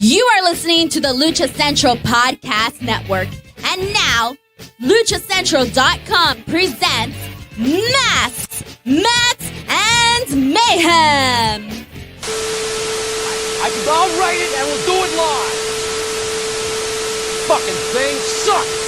You are listening to the Lucha Central Podcast Network. And now, LuchaCentral.com presents Masks, Mats, and Mayhem. I'll write it and we'll do it live. Fucking thing sucks.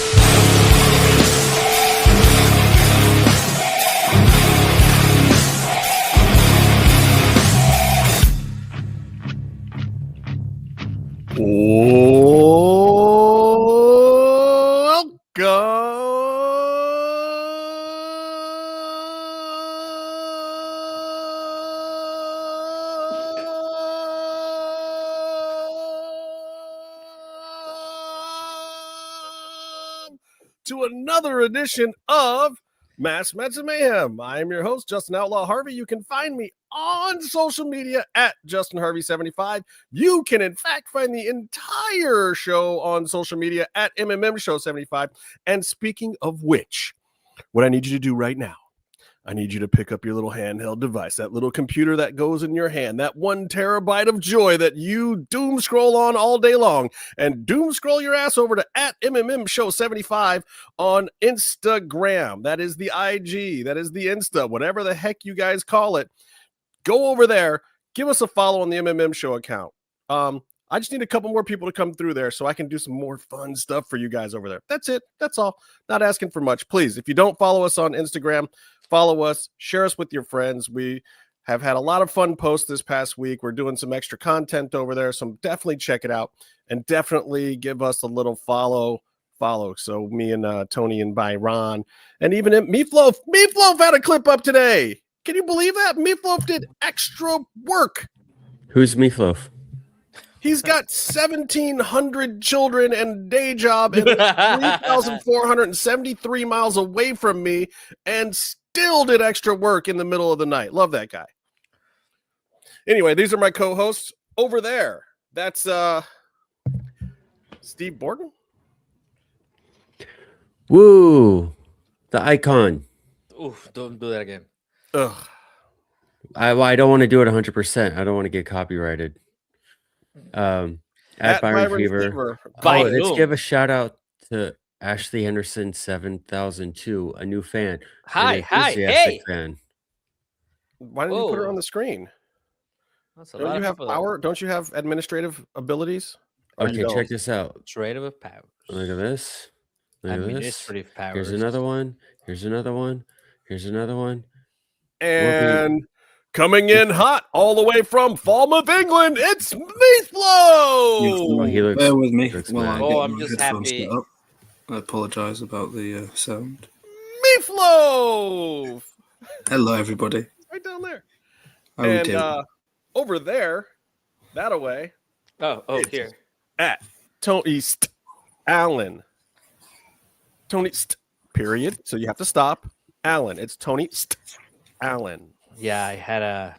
To another edition of Masks, Mats, and Mayhem. I am your host, Justin Outlaw Harvey. You can find me on social media at JustinHarvey75. You can, in fact, find the entire show on social media at MMMshow75. And speaking of which, what I need you to do right now, I need you to pick up your little handheld device, that little computer that goes in your hand, that 1 terabyte of joy that you doom scroll on all day long, and doom scroll your ass over to at MMMshow75 on Instagram. That is the IG, that is the Insta, whatever the heck you guys call it. Go over there, give us a follow on the MMM Show account. I just need a couple more people to come through there so I can do some more fun stuff for you guys over there. That's it. That's all. Not asking for much. Please, if you don't follow us on Instagram, follow us, share us with your friends. We have had a lot of fun posts this past week. We're doing some extra content over there, so definitely check it out and definitely give us a little follow. So me and Tony and Byron and even Meefloaf had a clip up today. Can you believe that? Meefloaf did extra work. Who's Meefloaf? He's got 1,700 children and day job and 3,473 miles away from me and still did extra work in the middle of the night. Love that guy. Anyway, these are my co-hosts over there. That's Steve Borden. Woo! The icon. Oof, don't do that again. Ugh. I don't want to do it 100%. I don't want to get copyrighted. At Byron Fever. Let's give a shout out to Ashley Henderson 7002, a new fan. Hi, hey. Fan. Why didn't you put her on the screen? Don't you have power? Don't you have administrative abilities? Okay, check this out. Administrative powers. Look at this. Administrative powers. Here's another one. Here's another one. Here's another one. And coming in hot all the way from Falmouth, England, it's Meefloaf! He looks, bear with me. I'm just happy. I apologize about the sound. Meefloaf! Hello, everybody. Right down there. And over there, that away. Here. At Tony Allen. Tony period. So you have to stop. Allen. It's Tony Allen. Yeah, I had a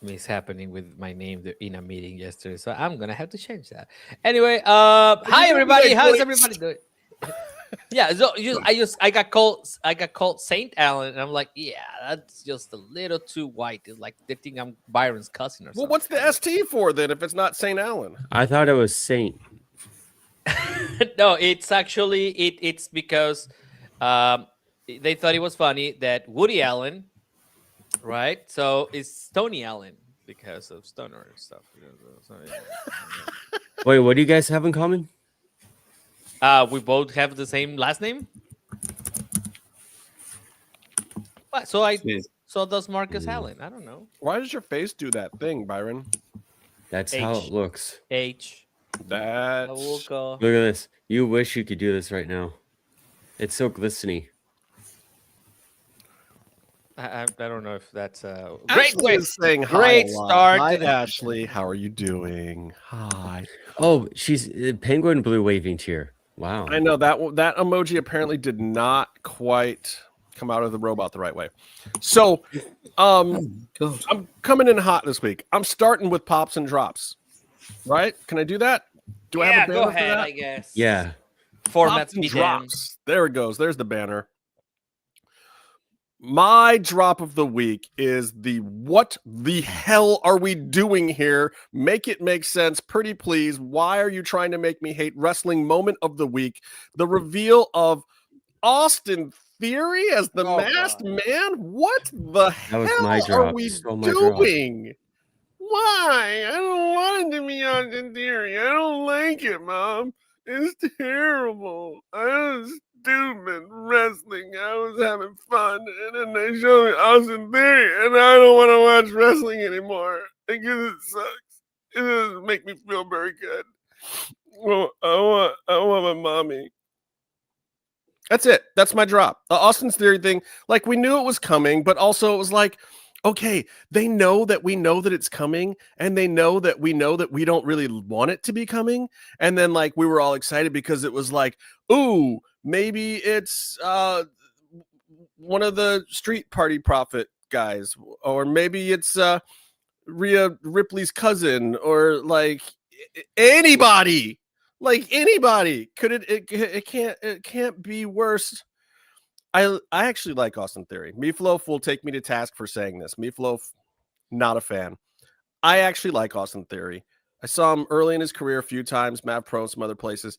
mishappening with my name in a meeting yesterday, so I'm gonna have to change that. Anyway, hi everybody. How's everybody doing? Yeah, so I got called Saint Allen, and I'm like, yeah, that's just a little too white. It's like they think I'm Byron's cousin or something. Well, what's the ST for then if it's not Saint Allen? I thought it was Saint. No, it's actually it's because they thought it was funny that Woody Allen. Right, so it's Tony Allen because of Stoner and stuff. Wait, what do you guys have in common? We both have the same last name. What? So does Marcus Allen. I don't know. Why does your face do that thing, Byron? That's how it looks. That's... Look at this. You wish you could do this right now. It's so glistening. I don't know if that's a great saying hi. Great start. Hi, Ashley. How are you doing? Hi. Oh, she's penguin blue waving cheer. Wow. I know that emoji apparently did not quite come out of the robot the right way. So, I'm coming in hot this week. I'm starting with pops and drops. Right? Can I do that? Do I have a banner go ahead, for that? I guess. Yeah. Formats and drops. There it goes. There's the banner. My drop of the week is the what the hell are we doing here? Make it make sense, pretty please. Why are you trying to make me hate wrestling moment of the week? The reveal of Austin Theory as the masked man? What the hell are we doing? Why? I don't want it to be Austin Theory. I don't like it, Mom. It's terrible. I was stupid wrestling. I was having fun, and then they showed me Austin Theory, and I don't want to watch wrestling anymore because it sucks. It doesn't make me feel very good. Well, I want my mommy. That's it. That's my drop. The Austin's Theory thing, like, we knew it was coming, but also it was like, okay, they know that we know that it's coming, and they know that we don't really want it to be coming. And then, like, we were all excited because it was like, ooh, maybe it's one of the Street Party Prophet guys, or maybe it's Rhea Ripley's cousin, or like anybody. Like anybody. Could it can't be worse. I actually like Austin Theory. Meefloaf will take me to task for saying this. Meefloaf, not a fan. I actually like Austin Theory. I saw him early in his career a few times, Mav Pro, some other places.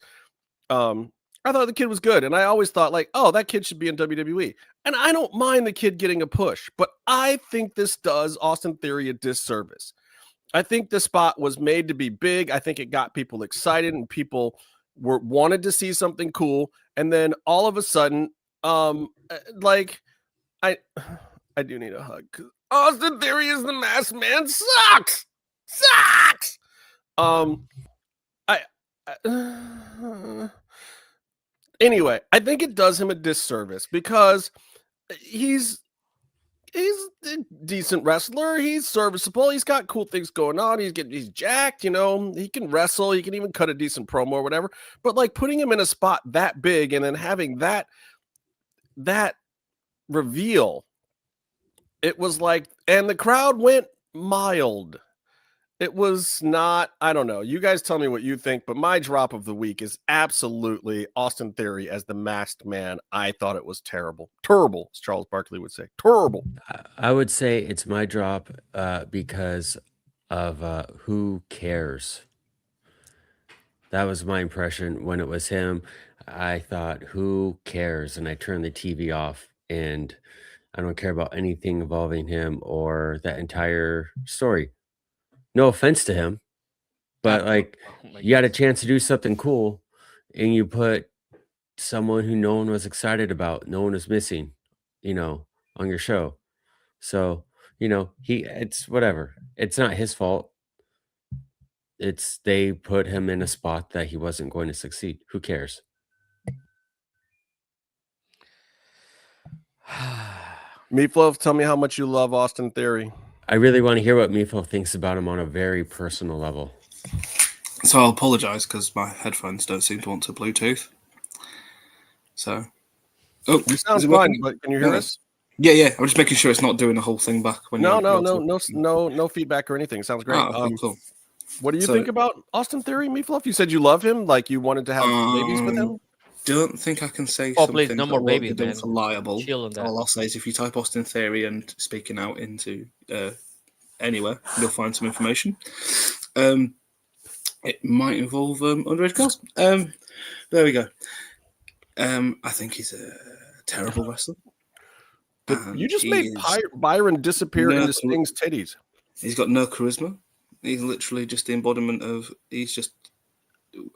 I thought the kid was good, and I always thought, like, oh, that kid should be in WWE. And I don't mind the kid getting a push, but I think this does Austin Theory a disservice. I think the spot was made to be big. I think it got people excited, and people wanted to see something cool. And then all of a sudden, like, I do need a hug. Austin Theory is the masked man. Sucks. Anyway, I think it does him a disservice because he's a decent wrestler. He's serviceable. He's got cool things going on. He's jacked, you know. He can wrestle. He can even cut a decent promo or whatever. But like putting him in a spot that big and then having that reveal, it was like, and the crowd went mild. It was not, I don't know. You guys tell me what you think, but my drop of the week is absolutely Austin Theory as the masked man. I thought it was terrible. Terrible, as Charles Barkley would say. Terrible. I would say it's my drop because of who cares. That was my impression when it was him. I thought, who cares? And I turned the TV off, and I don't care about anything involving him or that entire story. No offense to him, but like, you got a chance to do something cool, and you put someone who no one was excited about, no one was missing, you know, on your show. So, you know, it's whatever. It's not his fault. It's they put him in a spot that he wasn't going to succeed. Who cares? Meefloaf, tell me how much you love Austin Theory. I really want to hear what Meefloaf thinks about him on a very personal level. So I'll apologize because my headphones don't seem to want to Bluetooth. So, you sound fine, but can you hear us? Yeah. I'm just making sure it's not doing the whole thing back. When no feedback or anything. Sounds great. Cool. What do you think about Austin Theory, Meefloaf? You said you love him, like you wanted to have babies with him. Don't think I can say something. Please, no more babies, man. For liable. All I'll say is if you type Austin Theory and speaking out into anywhere, you'll find some information. It might involve underage girls. There we go. I think he's a terrible wrestler. You just made Byron disappear into Sting's titties. He's got no charisma. He's literally just the embodiment of. He's just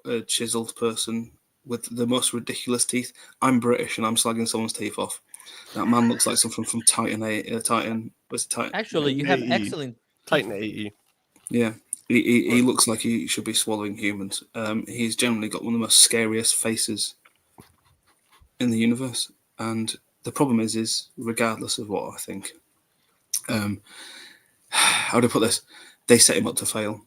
a chiseled person with the most ridiculous teeth. I'm British and I'm slagging someone's teeth off. That man looks like something from Titan. Was it Titan? Actually, you have excellent Titan AE. Yeah, he looks like he should be swallowing humans. He's generally got one of the most scariest faces in the universe, and the problem is regardless of what I think, how do I put this? They set him up to fail.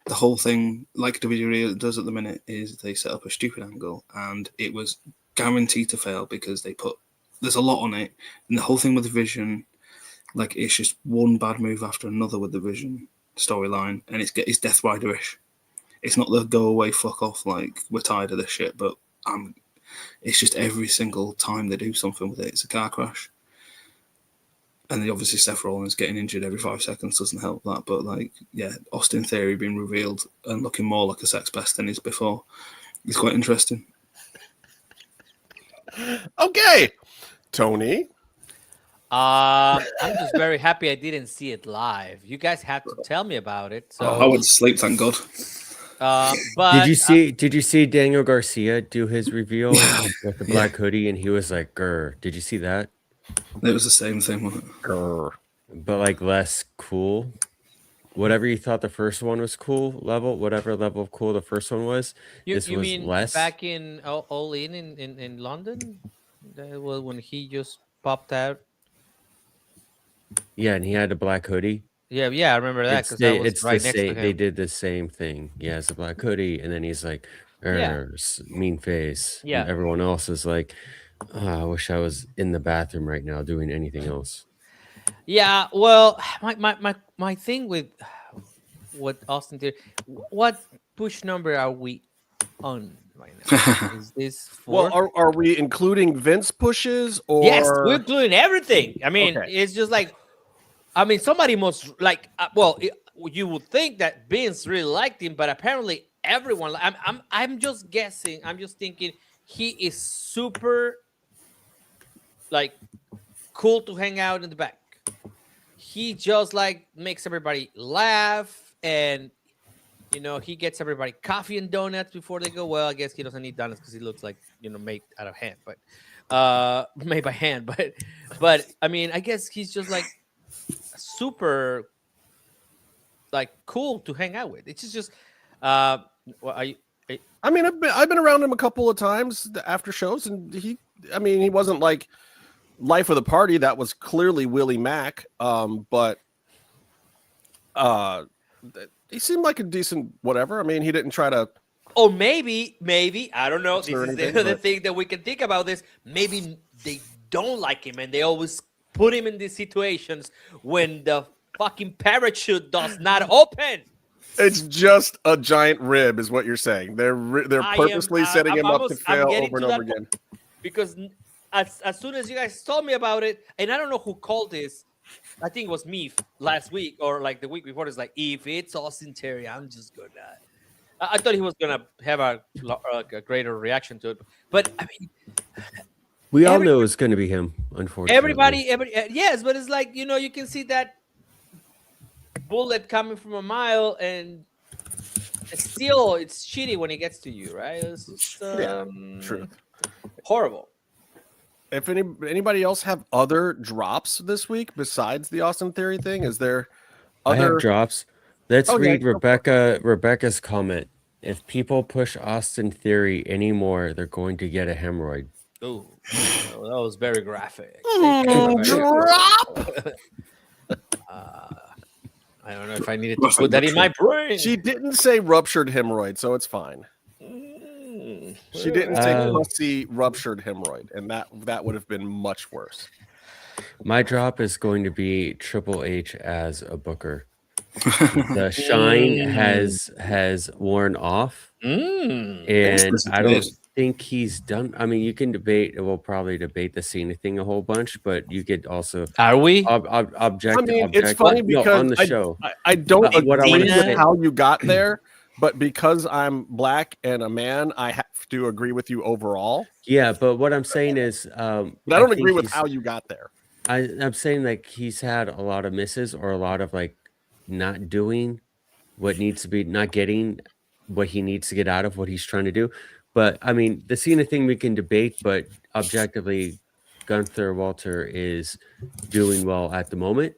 The whole thing, like WWE does at the minute, is they set up a stupid angle, and it was guaranteed to fail because there's a lot on it, and the whole thing with the Vision, like it's just one bad move after another with the Vision storyline, and it's Death Rider-ish. It's not the go away, fuck off, like we're tired of this shit, but it's just every single time they do something with it, it's a car crash. And then obviously Seth Rollins getting injured every 5 seconds doesn't help that. But like, yeah, Austin Theory being revealed and looking more like a sex pest than he's before is quite interesting. Okay, Tony. I'm just very happy I didn't see it live. You guys have to tell me about it. So I went to sleep, thank God. But did you see Daniel Garcia do his reveal with the black hoodie, and he was like, "Grr." Did you see that? It was the same thing, wasn't it? Grr. But like less cool. Whatever you thought the first one was cool level, whatever level of cool the first one was, this you was mean less. back in All in London? That was when he just popped out. Yeah, and he had a black hoodie. Yeah, I remember that because that was right next to him. They did the same thing. He has a black hoodie, and then he's like, mean face. Yeah. And everyone else is like, oh, I wish I was in the bathroom right now doing anything else. Yeah, well, my thing with what Austin did, what push number are we on right now? Is this 4? Well, are we including Vince pushes? Or Yes, we're including everything. I mean, Okay. it's just like, somebody must like. You would think that Vince really liked him, but apparently everyone. I'm just guessing. I'm just thinking he is super, like, cool to hang out in the back. He just like makes everybody laugh, and he gets everybody coffee and donuts before they go. Well, I guess he doesn't need donuts because he looks like made out of hand, but made by hand. But I mean, I guess he's just like super like cool to hang out with. It's just well, I mean, I've been around him a couple of times after shows, and he wasn't like life of the party. That was clearly Willie Mack, but he seemed like a decent whatever. I mean, he didn't try to. Oh, maybe I don't know. This is anything, the but... thing that we can think about. This maybe they don't like him, and they always put him in these situations when the fucking parachute does not open. It's just a giant rib, is what you're saying. They're purposely setting him up to fail over and over again. Because as soon as you guys told me about it, and I don't know who called this, I think it was me last week or like the week before. It's like, if it's Austin Theory, I'm just gonna. I thought he was gonna have a greater reaction to it, but I mean, we all know it's gonna be him. Unfortunately, everybody, yes, but it's like you can see that bullet coming from a mile, and still it's shitty when it gets to you, right? It's just, true, horrible. If anybody else have other drops this week besides the Austin Theory thing, is there other I have drops? Let's read Rebecca's comment. If people push Austin Theory anymore, they're going to get a hemorrhoid. Oh, that was very graphic. Drop. I don't know if I needed to put that in my brain. She didn't say ruptured hemorrhoid, so it's fine. She didn't say pussy ruptured hemorrhoid, and that would have been much worse. My drop is going to be Triple H as a booker. The shine has worn off, and I don't think he's done. I mean, you can debate. We'll probably debate the Cena thing a whole bunch, but you could also are we object? I mean, it's funny because on the show. I don't agree with how you got there, but because I'm black and a man, I have to agree with you overall. Yeah, but what I'm saying is, but I don't agree with how you got there. I'm saying like he's had a lot of misses or a lot of like not doing what needs to be, not getting what he needs to get out of what he's trying to do. But I mean, the Cena thing we can debate, but objectively, Gunther Walter is doing well at the moment.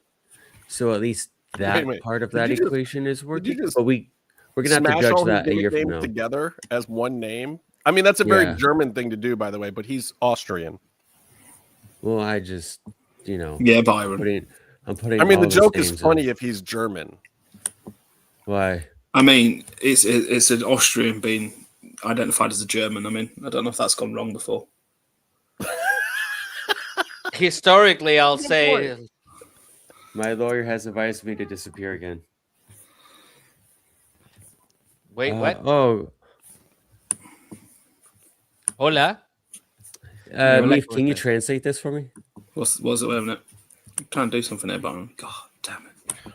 So at least that part of that equation is working. But we're gonna have to judge that a year from now. Together as one name. I mean, that's a very German thing to do, by the way. But he's Austrian. Well, I just Byron. I'm putting. I mean, the joke is funny if he's German. Why? I mean, it's an Austrian being identified as a German. I mean, I don't know if that's gone wrong before. Historically, I'll say my lawyer has advised me to disappear again. Wait, what? Oh, hola. Meef, can you translate this for me? What's it? Wait a minute. I'm trying to do something there, Byron. God damn it.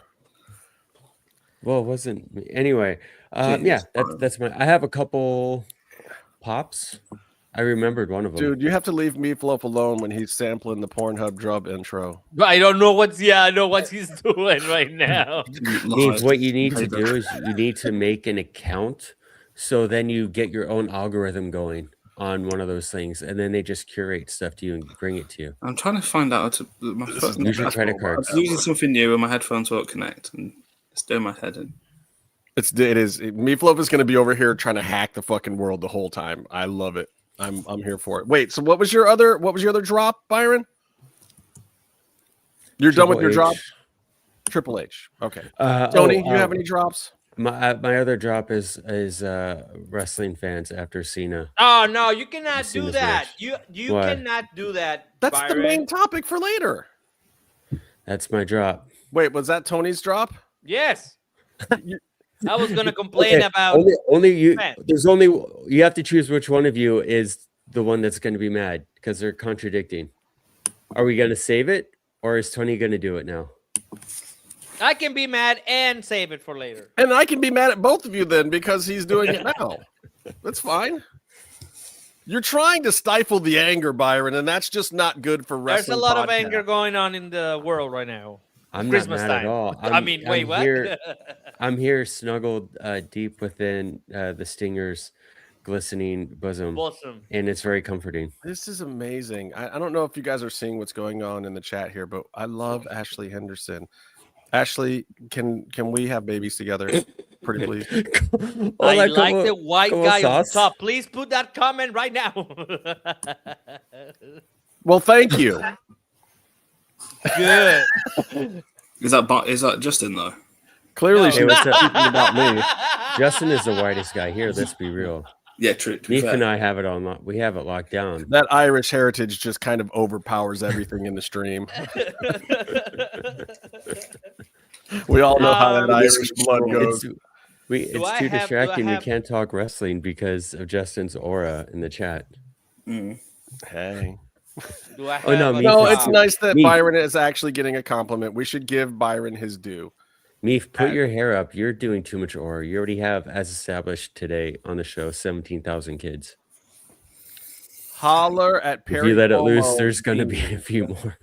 Well, it wasn't me. Anyway, Jeez, that's my. I have a couple pops. I remembered one of them. Dude, you have to leave Meefloaf alone when he's sampling the Pornhub Drub intro. But I don't know I know what he's doing right now. Means what you need to do is you need to make an account, so then you get your own algorithm going on one of those things, and then they just curate stuff to you and bring it to you. I'm trying to find out how to Use your credit cards. I'm using something new and my headphones won't connect, and it's doing my head in. It is. Meefloaf is going to be over here trying to hack the fucking world the whole time. I love it. I'm here for it. Wait, so what was your other drop, Byron? You're done with your drop? Triple H. Okay. Tony, you have any drops? My other drop is wrestling fans after Cena. Oh no, you cannot do that. You cannot do that. That's Byron. the main topic for later. That's my drop. Wait, was that Tony's drop? Yes. I was gonna complain about only you. fans. You have to choose which one of you is the one that's going to be mad because they're contradicting. Are we going to save it, or is Tony going to do it now? I can be mad and save it for later. And I can be mad at both of you then because he's doing it now. That's fine. You're trying to stifle the anger, Byron, and that's just not good for wrestling. There's a lot of anger going on in the world right now. I'm Christmas not mad time. at all. What? I'm here snuggled deep within the Stinger's glistening bosom, and it's very comforting. This is amazing. I don't know if you guys are seeing what's going on in the chat here, but I love Ashley Henderson. Ashley, can we have babies together? Pretty please. I like the white guy on top. Please put that comment right now. Well, thank you. Good. Is that Justin though? Clearly, No. she was speaking about me. Justin is the whitest guy here. Let's be real. Yeah, true. Meef and I have it on. We have it locked down. That Irish heritage just kind of overpowers everything in the stream. We all know how that Irish blood goes. It's too distracting. We can't talk wrestling because of Justin's aura in the chat. Hey. No, it's nice that Byron is actually getting a compliment. We should give Byron his due. Meef, put your hair up. You're doing too much aura. You already have, as established today on the show, 17,000 kids. Holler at Perry. If you let it loose, Cuomo's there's going to be beans. a few more.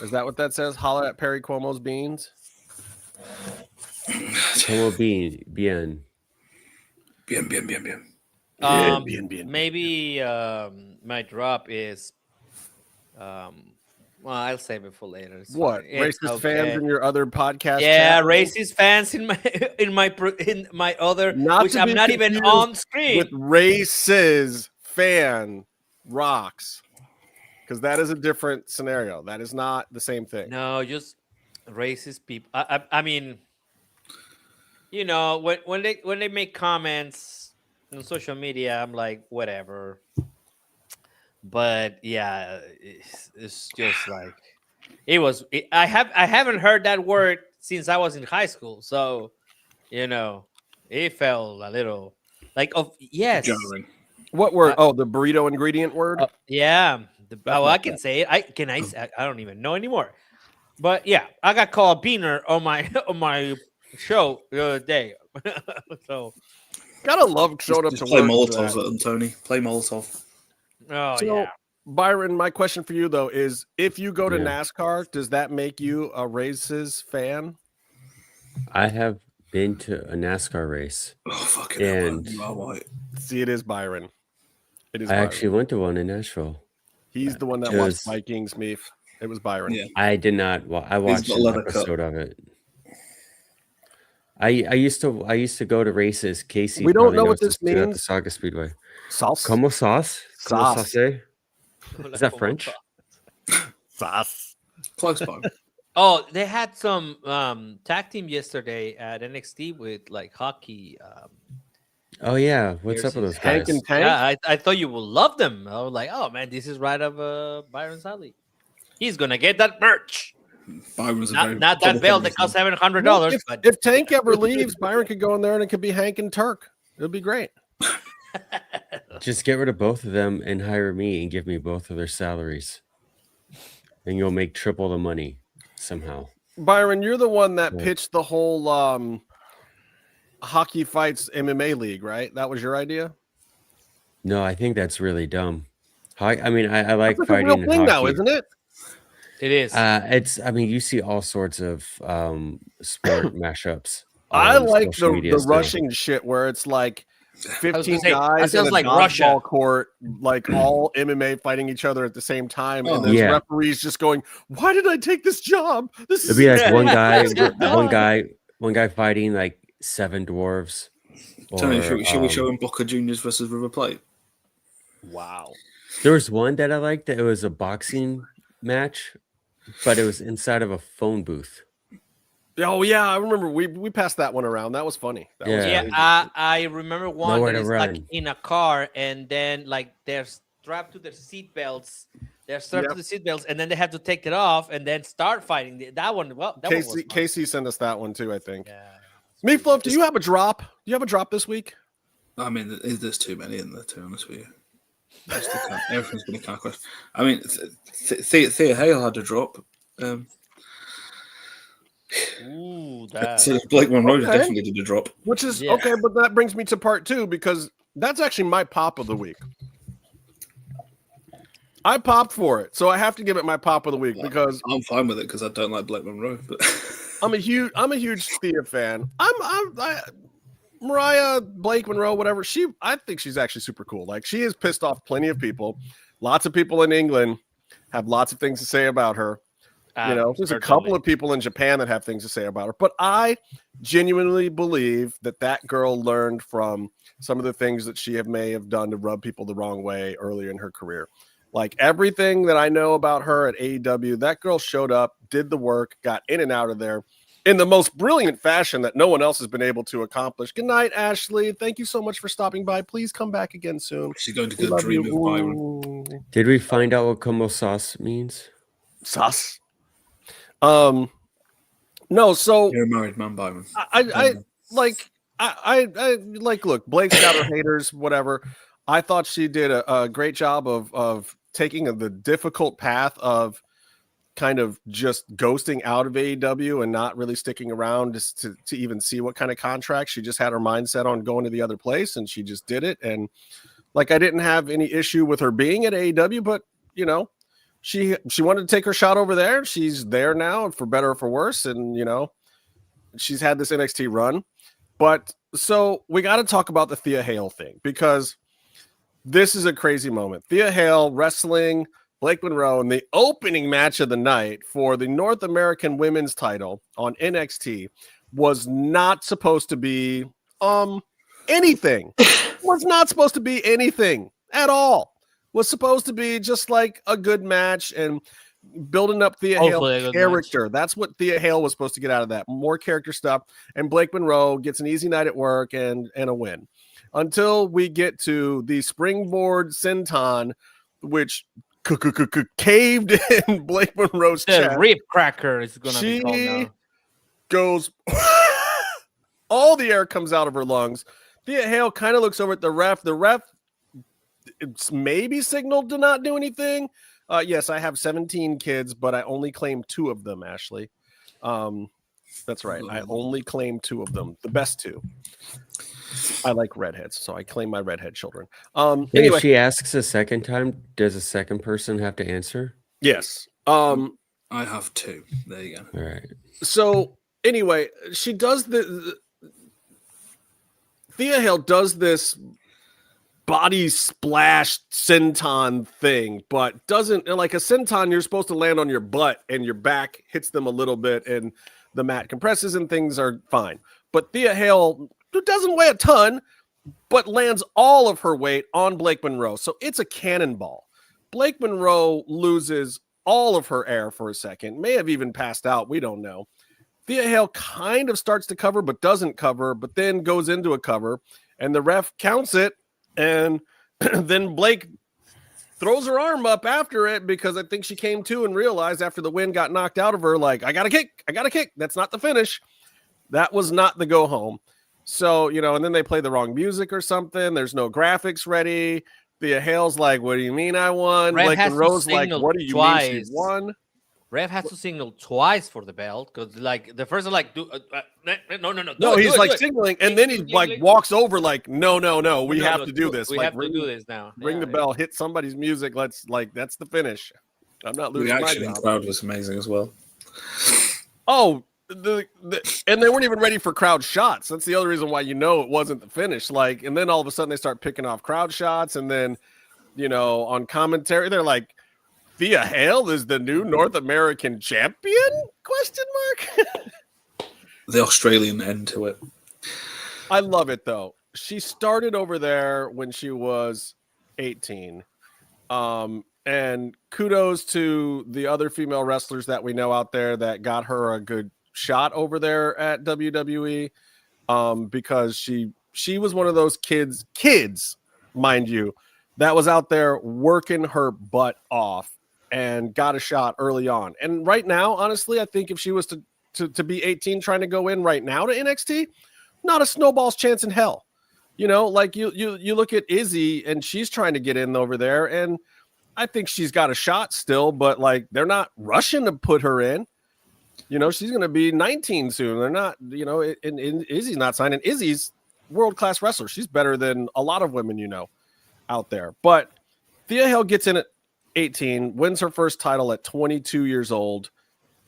Is that what that says? Holler at Perry Cuomo's beans? Como bien. Bien. Maybe my drop is well, I'll save it for later. It's what? fine. Racist fans in your other podcast? Yeah, chat? racist fans in my other, which I'm not even on screen. With races fan rocks, because that is a different scenario. That is not the same thing. No, just racist people. I mean, you know, when they make comments on social media, I'm like, whatever. But yeah, it's just like I haven't heard that word since I was in high school, so you know, it felt a little like yes. Jarring. What word? The burrito ingredient word. Yeah, I can say it. I don't even know anymore. But yeah, I got called beaner on my show the other day. So gotta love showing up to play work. Molotovs at them, Tony. Play Molotov. Oh so, yeah. Byron, my question for you though is: if you go to NASCAR, does that make you a races fan? I have been to a NASCAR race. Oh fucking and see, it is Byron. It is. I Byron. actually went to one in Nashville. He's the one that watched Vikings. Meef. It was Byron. Yeah. I did not. Well, I watched an episode of it. I used to go to races. Casey, we don't know what this means. At the Saga Speedway. Sauce. Como sauce? Sauce. Is that French? Sauce. Close by. Oh, they had some tag team yesterday at NXT with like hockey. Oh yeah, what's up with those guys? Hank and Tank? Yeah, I thought you would love them. I was like, oh man, this is right up Byron's alley. He's gonna get that merch. Byron's not that belt that costs $700. But if Tank ever leaves, Byron could go in there and it could be Hank and Turk. It would be great. Just get rid of both of them and hire me and give me both of their salaries. and you'll make triple the money somehow. Byron, you're the one that pitched the whole hockey fights MMA league, right? That was your idea? No, I think that's really dumb. I mean, I like that's fighting a real thing hockey. now, isn't it? It is. I mean, you see all sorts of sport mashups. I like the rushing shit where it's like 15 guys in a like dodgeball court, like all MMA fighting each other at the same time, and there's referees just going, "Why did I take this job?" It'd be like one guy fighting like 7 dwarves. Tony, should we show him Boca Juniors versus River Plate? Wow. There was one that I liked that it was a boxing match, but it was inside of a phone booth. Oh yeah, I remember we passed that one around. That was funny. I remember one Nowhere that to is run. like in a car, and then like they're strapped to their seat belts. They're strapped to the seat belts, and then they have to take it off and then start fighting. That one, Casey sent us that one too, I think. Yeah. Meefloaf, do you have a drop? Do you have a drop this week? I mean, there's too many in there, to be honest with you. Everything's been a kind of question. I mean, Thea Hail had a drop. So Blake Monroe definitely did a drop. Which is okay, but that brings me to part 2 because that's actually my pop of the week. I popped for it, so I have to give it my pop of the week because I'm fine with it because I don't like Blake Monroe. But I'm a huge Thea fan. Mariah, Blake Monroe, whatever. I think she's actually super cool. Like she has pissed off plenty of people. Lots of people in England have lots of things to say about her. There's a couple of people in Japan that have things to say about her. But I genuinely believe that girl learned from some of the things that she may have done to rub people the wrong way earlier in her career. Like everything that I know about her at AEW, that girl showed up, did the work, got in and out of there in the most brilliant fashion that no one else has been able to accomplish. Good night, Ashley. Thank you so much for stopping by. Please come back again soon. She's going to get a dream of Byron. Did we find out what como sauce means? Sauce? No, so you're a married man, Byron. I look, Blake's got her haters, whatever. I thought she did a great job of taking the difficult path of kind of just ghosting out of AEW and not really sticking around just to even see what kind of contract. She just had her mindset on going to the other place and she just did it. And like, I didn't have any issue with her being at AEW, but she wanted to take her shot over there. She's there now for better or for worse. And, she's had this NXT run, but so we got to talk about the Thea Hail thing because this is a crazy moment. Thea Hail wrestling Blake Monroe in the opening match of the night for the North American Women's title on NXT was not supposed to be anything. Was not supposed to be anything at all. Was supposed to be just like a good match and building up Thea Hail's character. Match. That's what Thea Hail was supposed to get out of that. More character stuff. And Blake Monroe gets an easy night at work and a win. Until we get to the springboard senton, which caved in Blake Monroe's chest. Rib cracker is going to be called now. Goes, all the air comes out of her lungs. Thea Hail kind of looks over at the ref. The ref it's maybe signaled to not do anything. Yes, I have 17 kids, but I only claim 2 of them, Ashley. That's right. I only claim 2 of them, the best 2. I like redheads, so I claim my redhead children. Anyway, if she asks a second time, does a second person have to answer? Yes. I have 2. There you go. All right. So anyway, she does Thea Hail does this body splash senton thing, but doesn't like a senton. You're supposed to land on your butt and your back hits them a little bit, and the mat compresses and things are fine. But Thea Hail doesn't weigh a ton, but lands all of her weight on Blake Monroe. So it's a cannonball. Blake Monroe loses all of her air for a second, may have even passed out. We don't know. Thea Hail kind of starts to cover, but doesn't cover, but then goes into a cover, and the ref counts it. And then Blake throws her arm up after it because I think she came to and realized after the wind got knocked out of her, like, I got a kick. That's not the finish. That was not the go home. So, and then they play the wrong music or something. There's no graphics ready. Thea Hail's like, what do you mean I won? Blake Monroe's like, what do you mean she won? Ref has to signal twice for the belt because, like, the first one, like, no, he's like signaling, and then he like walks over, like, no, we have to do this. We have to do this now. Ring the bell, hit somebody's music. Let's that's the finish. I'm not losing the reaction in the crowd was amazing as well. Oh, and they weren't even ready for crowd shots. That's the other reason why it wasn't the finish. Like, and then all of a sudden they start picking off crowd shots, and then on commentary they're like, Thea Hail is the new North American champion? ? The Australian end to it. I love it though. She started over there when she was 18. And kudos to the other female wrestlers that we know out there that got her a good shot over there at WWE. Because she was one of those kids, mind you, that was out there working her butt off and got a shot early on. And right now, honestly, I think if she was to be 18 trying to go in right now to NXT, not a snowball's chance in hell. Like you look at Izzy and she's trying to get in over there, and I think she's got a shot still, but like they're not rushing to put her in. She's going to be 19 soon. They're not, and Izzy's not signing. Izzy's world-class wrestler. She's better than a lot of women, out there. But Thea Hail gets in at 18, wins her first title at 22 years old,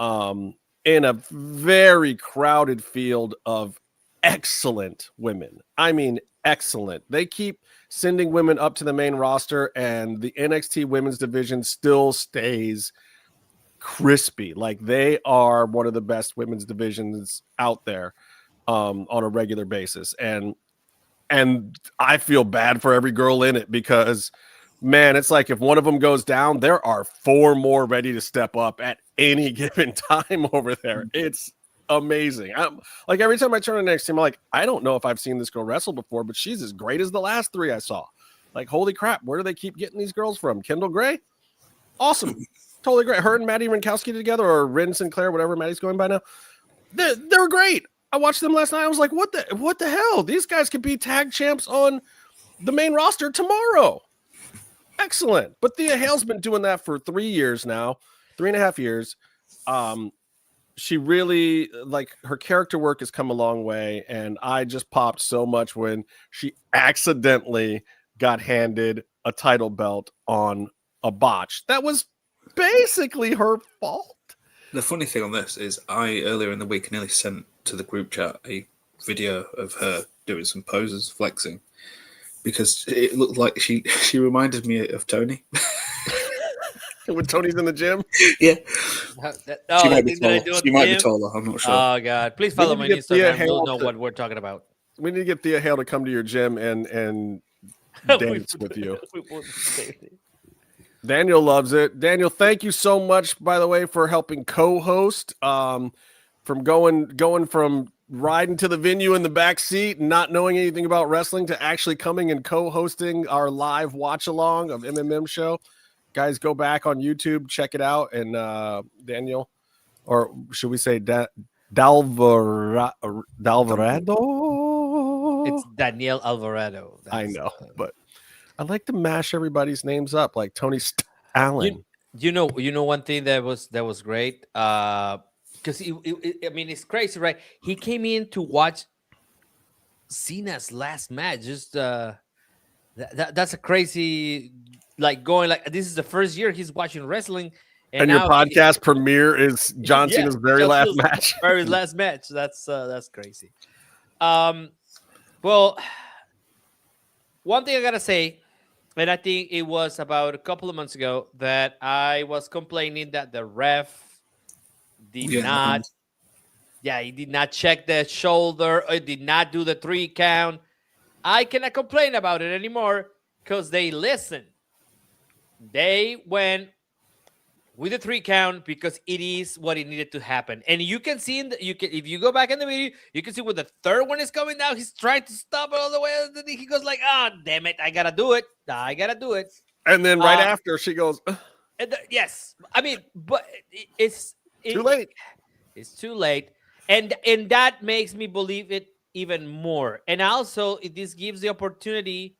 in a very crowded field of excellent women. I mean, excellent. They keep sending women up to the main roster, and the NXT women's division still stays crispy. Like, they are one of the best women's divisions out there on a regular basis. And I feel bad for every girl in it because, man, it's like if one of them goes down, there are 4 more ready to step up at any given time over there. It's amazing. I'm like, every time I turn to the next team, I'm like, I don't know if I've seen this girl wrestle before, but she's as great as the last 3 I saw. Like, holy crap, where do they keep getting these girls from? Kendall Gray? Awesome. Totally great. Her and Maddie Rinkowski together, or Rin Sinclair, whatever Maddie's going by now. They're great. I watched them last night. I was like, what the hell? These guys could be tag champs on the main roster tomorrow. Excellent. But Thea Hail's been doing that for 3 years now, 3.5 years. She really, like, her character work has come a long way, and I just popped so much when she accidentally got handed a title belt on a botch. That was basically her fault. The funny thing on this is earlier in the week nearly sent to the group chat a video of her doing some poses, flexing, because it looked like she reminded me of Tony. When Tony's in the gym? Yeah. She might be taller. I'm not sure. Oh, God. Please follow my Instagram. You'll know what we're talking about. We need to get Thea Hail to come to your gym and dance with you. Daniel loves it. Daniel, thank you so much, by the way, for helping co-host. From going from riding to the venue in the back seat and not knowing anything about wrestling to actually coming and co-hosting our live watch-along of MMMshow. Guys, go back on YouTube, check it out. And Daniel, or should we say Dalvarado? It's Daniel Alvarado. I know, but I like to mash everybody's names up, like Tony Allen. You know, one thing that was great. Because I mean, it's crazy, right? He came in to watch Cena's last match. Just that's a crazy, like, going like, this is the first year he's watching wrestling, and your podcast premiere is John Cena's very last match. Very last match. That's crazy. Well, one thing I gotta say, and I think it was about a couple of months ago that I was complaining that the ref did not check the shoulder, or did not do the 3 count. I cannot complain about it anymore because they listened. They went with the 3 count because it is what it needed to happen. And you can see if you go back in the video, you can see when the 3rd one is coming down, he's trying to stop it all the way. He goes like, damn it, I gotta do it. And then right after she goes, yes. I mean, but it's too late. It's too late. And that makes me believe it even more. And also, this gives the opportunity.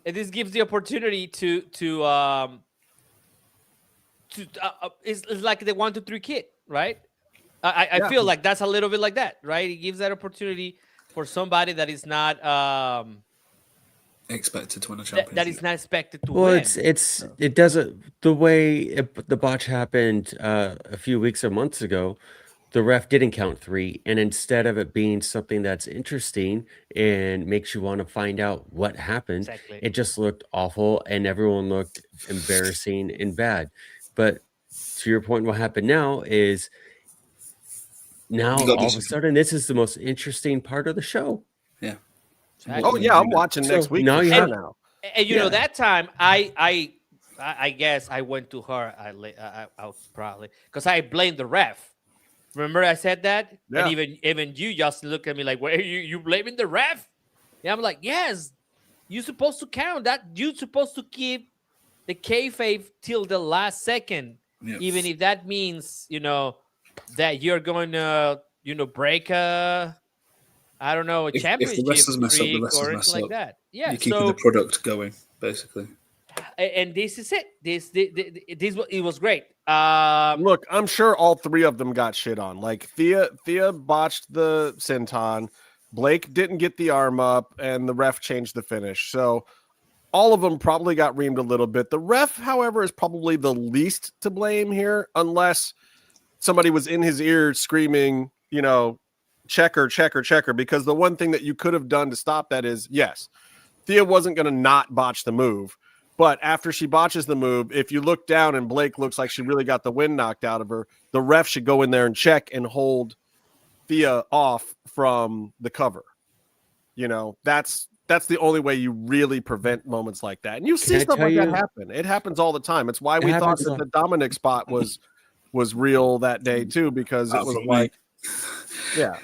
This gives the opportunity to it's like the 1, 2, 3 kid, right? I feel like that's a little bit like that, right? It gives that opportunity for somebody that is not expected to win a championship. That is not expected to Well, win. it doesn't the way the botch happened a few weeks or months ago. The ref didn't count 3, and instead of it being something that's interesting and makes you want to find out what happened, it just looked awful, and everyone looked embarrassing and bad. But to your point, what happened now is all of a sudden this is the most interesting part of the show. Yeah. Oh yeah, I'm watching next week. Now and you know that time I guess I went to her. I probably because I blamed the ref. Remember I said that? Yeah. And even you just look at me like, "Where you blaming the ref?" Yeah, I'm like, "Yes, you're supposed to count that. You're supposed to keep the kayfabe till the last second, even if that means that you're going to break a championship if the wrestlers mess up, the or wrestlers anything mess like up. that. Yeah, you're keeping the product going basically. And this is it. It was great. Look, I'm sure all 3 of them got shit on. Like Thea botched the senton, Blake didn't get the arm up, and the ref changed the finish. So all of them probably got reamed a little bit. The ref, however, is probably the least to blame here, unless somebody was in his ear screaming, checker, checker, checker. Because the one thing that you could have done to stop that is, yes, Thea wasn't going to not botch the move. But after she botches the move, if you look down and Blake looks like she really got the wind knocked out of her, the ref should go in there and check and hold Thea off from the cover. That's the only way you really prevent moments like that. And you see stuff like that happen. It happens all the time. It's why we thought that the Dominic spot was real that day too, because it was like, yeah.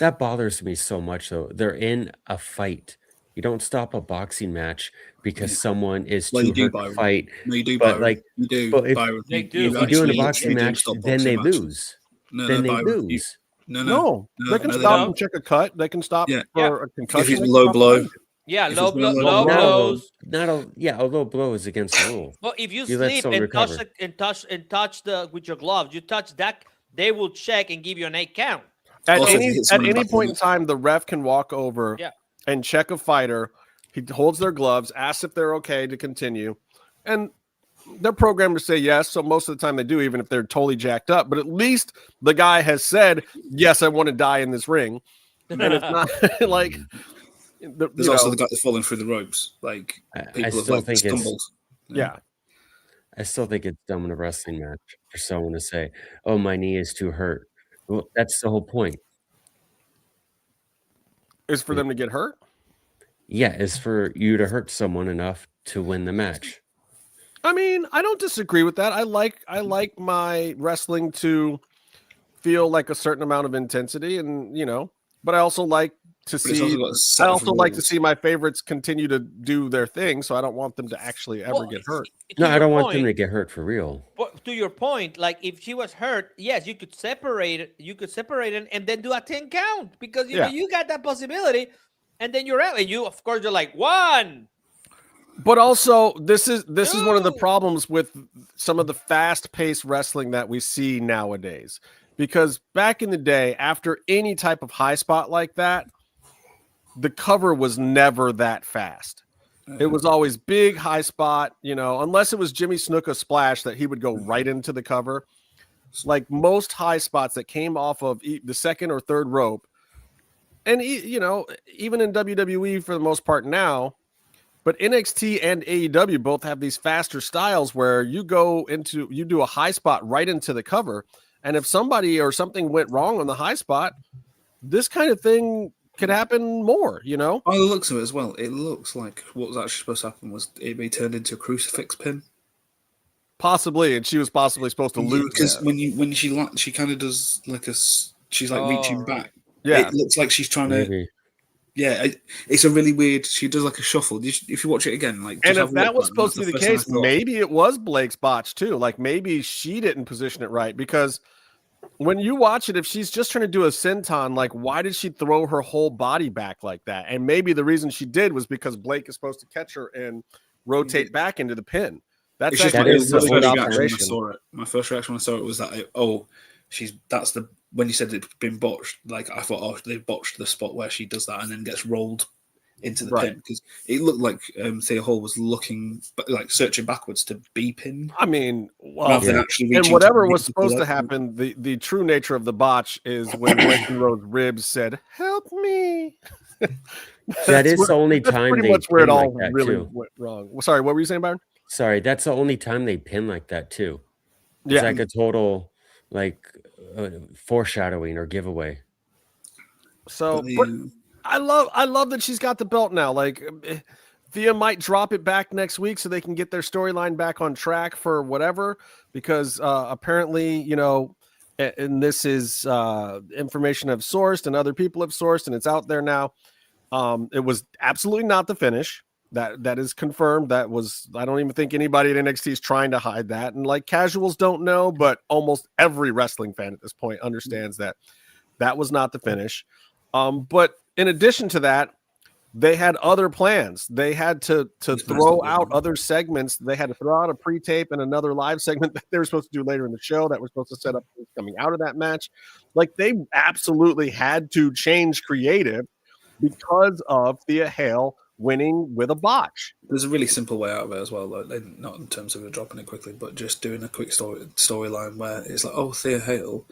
That bothers me so much though. They're in a fight. You don't stop a boxing match because someone is too hurt to fight. No, you do, but Byron. you do. Byron. If you do in a boxing match, then they lose. Then they lose. No. They can stop and check a cut. They can stop for a concussion. If it's low blow. Yeah, low blows. A low blow is against the rule. Well, if you slip and touch with your gloves, you touch that, they will check and give you an 8 count. At any point in time, the ref can walk over and check a fighter. He holds their gloves, asks if they're okay to continue, and they're programmed to say yes. So most of the time they do, even if they're totally jacked up. But at least the guy has said, "Yes, I want to die in this ring," and it's not like. There's also the guy that's falling through the ropes. Like I still think stumbled. I still think it's dumb in a wrestling match for someone to say, "Oh, my knee is too hurt." Well, that's the whole point. Is for them to get hurt? Yeah, is for you to hurt someone enough to win the match. I mean, I don't disagree with that. I like my wrestling to feel like a certain amount of intensity, and but I also like to see my favorites continue to do their thing, so I don't want them to actually ever get hurt. No, I don't want them to get hurt for real. But to your point, like if she was hurt, yes, you could separate it and then do a 10 count because you got that possibility, and then you're out, and you're like 1. But also, this is one of the problems with some of the fast-paced wrestling that we see nowadays. Because back in the day, after any type of high spot like that, the cover was never that fast. It was always big high spot, unless it was Jimmy Snuka splash that he would go right into the cover. Like most high spots that came off of the second or third rope, and even in WWE for the most part now, but NXT and AEW both have these faster styles where you do a high spot right into the cover, and if somebody or something went wrong on the high spot, this kind of thing could happen more, By the looks of it as well, it looks like what was actually supposed to happen was it be turned into a crucifix pin. Possibly, and she was possibly supposed to lose. Because when she kind of does she's like reaching back. Yeah, it looks like she's trying to. Yeah, it's a really weird. She does like a shuffle. If you watch it again, and if that was supposed to be the case, maybe it was Blake's botch too. Like maybe she didn't position it right, because when you watch it, if she's just trying to do a senton, like why did she throw her whole body back like that? And maybe the reason she did was because Blake is supposed to catch her and rotate back into the pin. That's just actually my a first really good reaction when I observation. saw it. My first reaction when I saw it was that when you said it's been botched, like I thought, oh, they've botched the spot where she does that and then gets rolled into the pin, because it looked like Thea Hail was looking like searching backwards to be pinned. I mean, well, rather than actually reaching and whatever to was supposed to happen, the true nature of the botch is when Blakeman Rose's ribs said, "Help me." That is the only that's time pretty they much where it pin all like that really too. went wrong. Sorry, what were you saying, Byron? Sorry, that's the only time they pin like that too. It's Yeah, like a total foreshadowing or giveaway. so but I love that she's got the belt now. Like, Thea might drop it back next week so they can get their storyline back on track for whatever, because apparently, you know, and this is information I've sourced and other people have sourced, and it's out there now. It was absolutely not the finish. That is confirmed. That was, I don't even think anybody at NXT is trying to hide that. And like, casuals don't know, but almost every wrestling fan at this point understands that that was not the finish. But in addition to that, they had other plans. They had to throw out other segments. They had to throw out a pre-tape and another live segment that they were supposed to do later in the show that was supposed to set up coming out of that match. Like, they absolutely had to change creative because of Thea Hail winning with a botch. There's a really simple way out of it as well, like, not in terms of dropping it quickly, but just doing a quick storyline where it's like, oh, Thea Hail,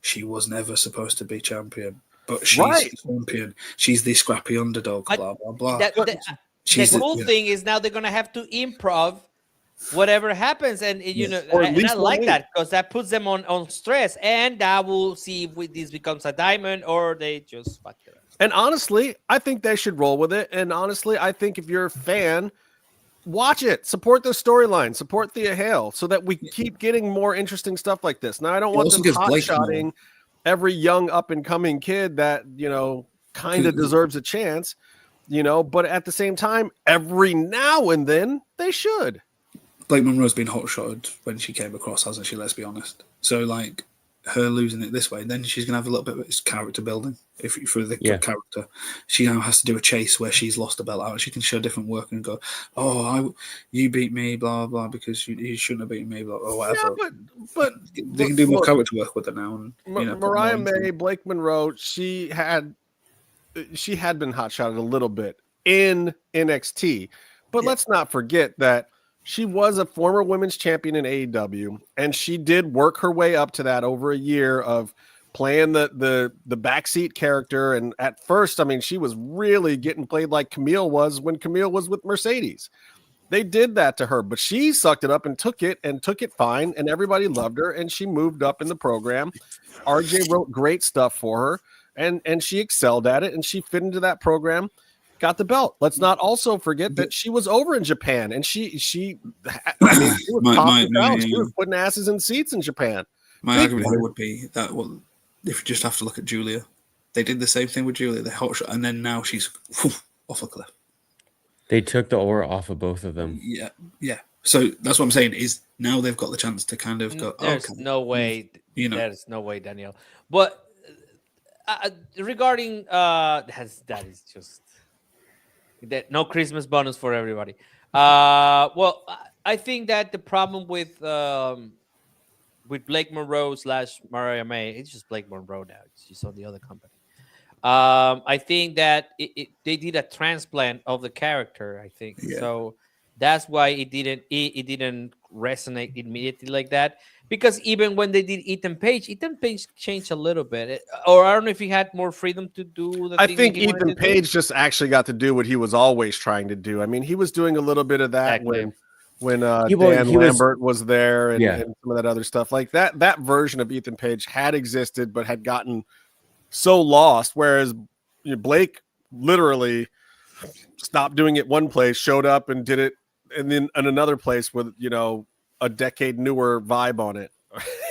she was never supposed to be champion, but she's champion. She's the scrappy underdog, blah, blah, blah. The cool thing is now they're going to have to improv whatever happens. And, you know, and I like that because that puts them on stress. And that will see if this becomes a diamond or they just fuck it up. And honestly, I think they should roll with it. And honestly, I think if you're a fan, watch it. Support the storyline. Support Thea Hail so that we keep getting more interesting stuff like this. Now, I don't want them hot-shotting every young up-and-coming kid that, you know, kind of deserves a chance, you know, but at the same time, every now and then, they should. Blake Monroe's been hot-shotted when she came across, hasn't she? Let's be honest. So, like, her losing it this way, then she's going to have a little bit of character building for the character. She now has to do a chase where she's lost a belt out. She can show different work and go, oh, you beat me, blah, blah, because you shouldn't have beaten me, blah, or whatever. Yeah, but they can do more character work with her now. And, Mariah May, Blake Monroe, she had been hot-shotted a little bit in NXT. But let's not forget that she was a former women's champion in AEW, and she did work her way up to that over a year of playing the backseat character. And at first, I mean, she was really getting played like Camille was when Camille was with Mercedes. They did that to her, but she sucked it up and took it fine, and everybody loved her, and she moved up in the program. RJ wrote great stuff for her, and she excelled at it, and she fit into that program. Got the belt. Let's not also forget that she was over in Japan, and she was putting asses in seats in Japan. My argument here would be that, well, if you just have to look at Julia, they did the same thing with Julia. They hot shot, and then now she's off a cliff. They took the aura off of both of them. Yeah. So that's what I'm saying is now they've got the chance to kind of go. There's no way, there's no way, Daniel. But regarding that is just. That no Christmas bonus for everybody. Well, I think that the problem with Blake Monroe / Mariah May, it's just Blake Monroe now. She's on the other company. I think that they did a transplant of the character. I think so. That's why it didn't resonate immediately like that. Because even when they did Ethan Page changed a little bit. Or I don't know if he had more freedom to do the I think Ethan Page just actually got to do what he was always trying to do. I mean, he was doing a little bit of that when Dan Lambert was there and some of that other stuff. Like that version of Ethan Page had existed but had gotten so lost, whereas Blake literally stopped doing it one place, showed up and did it and then in another place with, a decade newer vibe on it.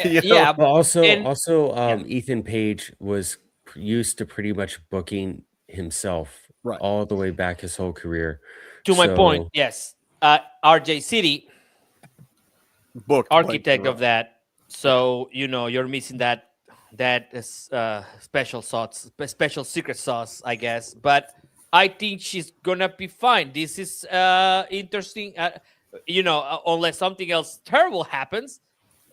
But also Ethan Page was used to pretty much booking himself all the way back his whole career. To my point, yes. RJ City, book architect of that. So you're missing that special secret sauce, I guess. But I think she's gonna be fine. This is interesting. unless something else terrible happens,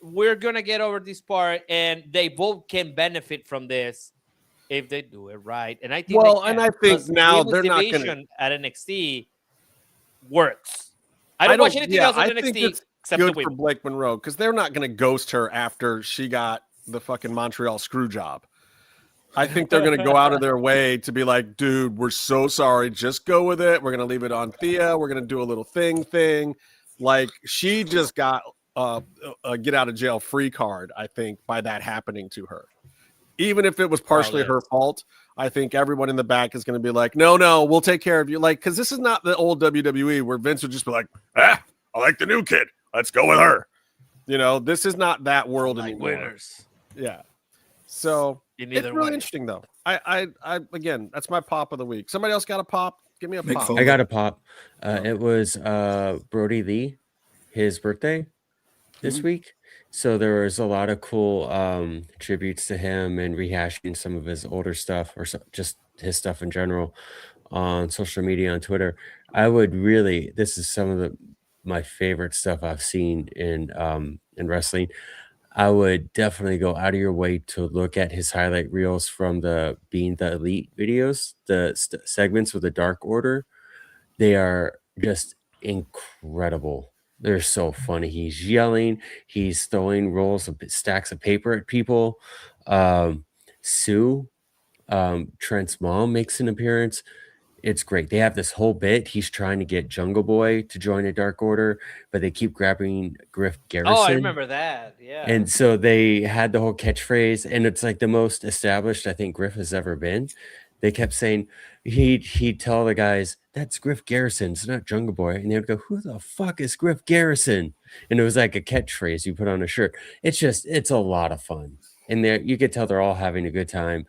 we're going to get over this part, and they both can benefit from this if they do it right. And I think I think now they're not going to at NXT works. I don't watch anything else on NXT except good the for Blake Monroe, because they're not going to ghost her after she got the fucking Montreal screw job. I think they're going to go out of their way to be like, dude, we're so sorry. Just go with it. We're going to leave it on Thea. We're going to do a little thing. Like, she just got a get out of jail free card, I think, by that happening to her. Even if it was partially her fault, I think everyone in the back is going to be like, no, we'll take care of you. Like, because this is not the old WWE where Vince would just be like, I like the new kid. Let's go with her. This is not that world anymore. Winners. Yeah. So it's really interesting, though. I again, that's my pop of the week. Somebody else got a pop? Give me a pop. I got a pop. It was Brody Lee, his birthday this week. So there was a lot of cool tributes to him and rehashing some of his older stuff, or just his stuff in general, on social media, on Twitter. This is some of my favorite stuff I've seen in wrestling. I would definitely go out of your way to look at his highlight reels from the Being the Elite videos, the segments with the Dark Order. They are just incredible. They're so funny. He's yelling. He's throwing rolls of stacks of paper at people. Sue, Trent's mom, makes an appearance. It's great. They have this whole bit. He's trying to get Jungle Boy to join a Dark Order, but they keep grabbing Griff Garrison. Oh, I remember that. Yeah. And so they had the whole catchphrase, and it's like the most established I think Griff has ever been. They kept saying, he'd tell the guys, that's Griff Garrison, it's not Jungle Boy. And they would go, who the fuck is Griff Garrison? And it was like a catchphrase you put on a shirt. It's a lot of fun. And you could tell they're all having a good time.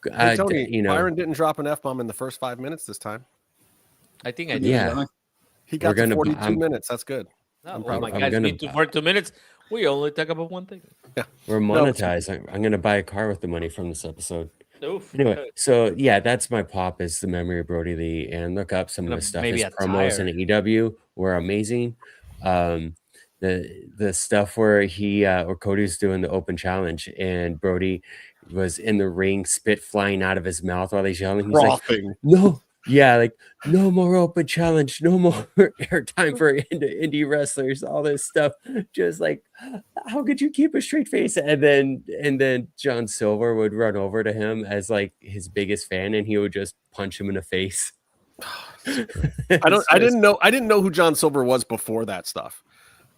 Tony, Byron didn't drop an F-bomb in the first 5 minutes this time. I think I did. Yeah. He got to 42 minutes. That's good. Oh my God, for 2 minutes. We only talk about one thing. Yeah. We're monetized. I'm going to buy a car with the money from this episode. Oof. Anyway, so yeah, that's my pop, is the memory of Brody Lee, and look up some of the stuff. His promos in AEW were amazing. The stuff where or Cody's doing the open challenge, and Brody was in the ring, spit flying out of his mouth while he's yelling. He's like, no, no more open challenge, no more airtime for indie wrestlers, all this stuff. Just like, how could you keep a straight face? And then John Silver would run over to him as like his biggest fan, and he would just punch him in the face. I didn't know who John Silver was before that stuff.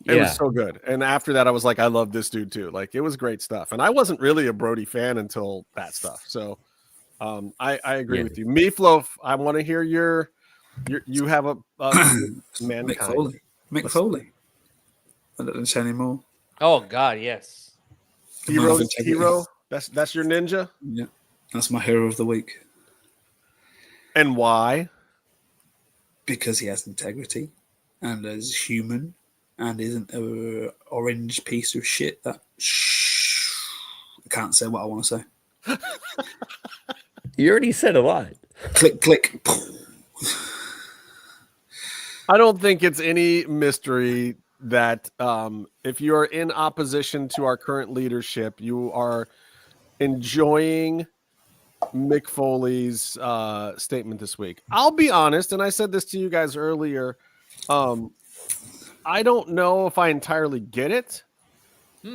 It was so good. And after that, I was like, I love this dude too. Like, it was great stuff. And I wasn't really a Brody fan until that stuff. So I agree with you. Meefloaf, I want to hear you have a mankind. Mick Foley. I don't say anymore. Oh God, yes. Hero. That's your ninja? Yeah. That's my hero of the week. And why? Because he has integrity and is human and isn't a orange piece of shit that I can't say what I want to say. You already said a lot. Click, click. I don't think it's any mystery that if you are in opposition to our current leadership, you are enjoying Mick Foley's statement this week. I'll be honest, and I said this to you guys earlier. I don't know if I entirely get it.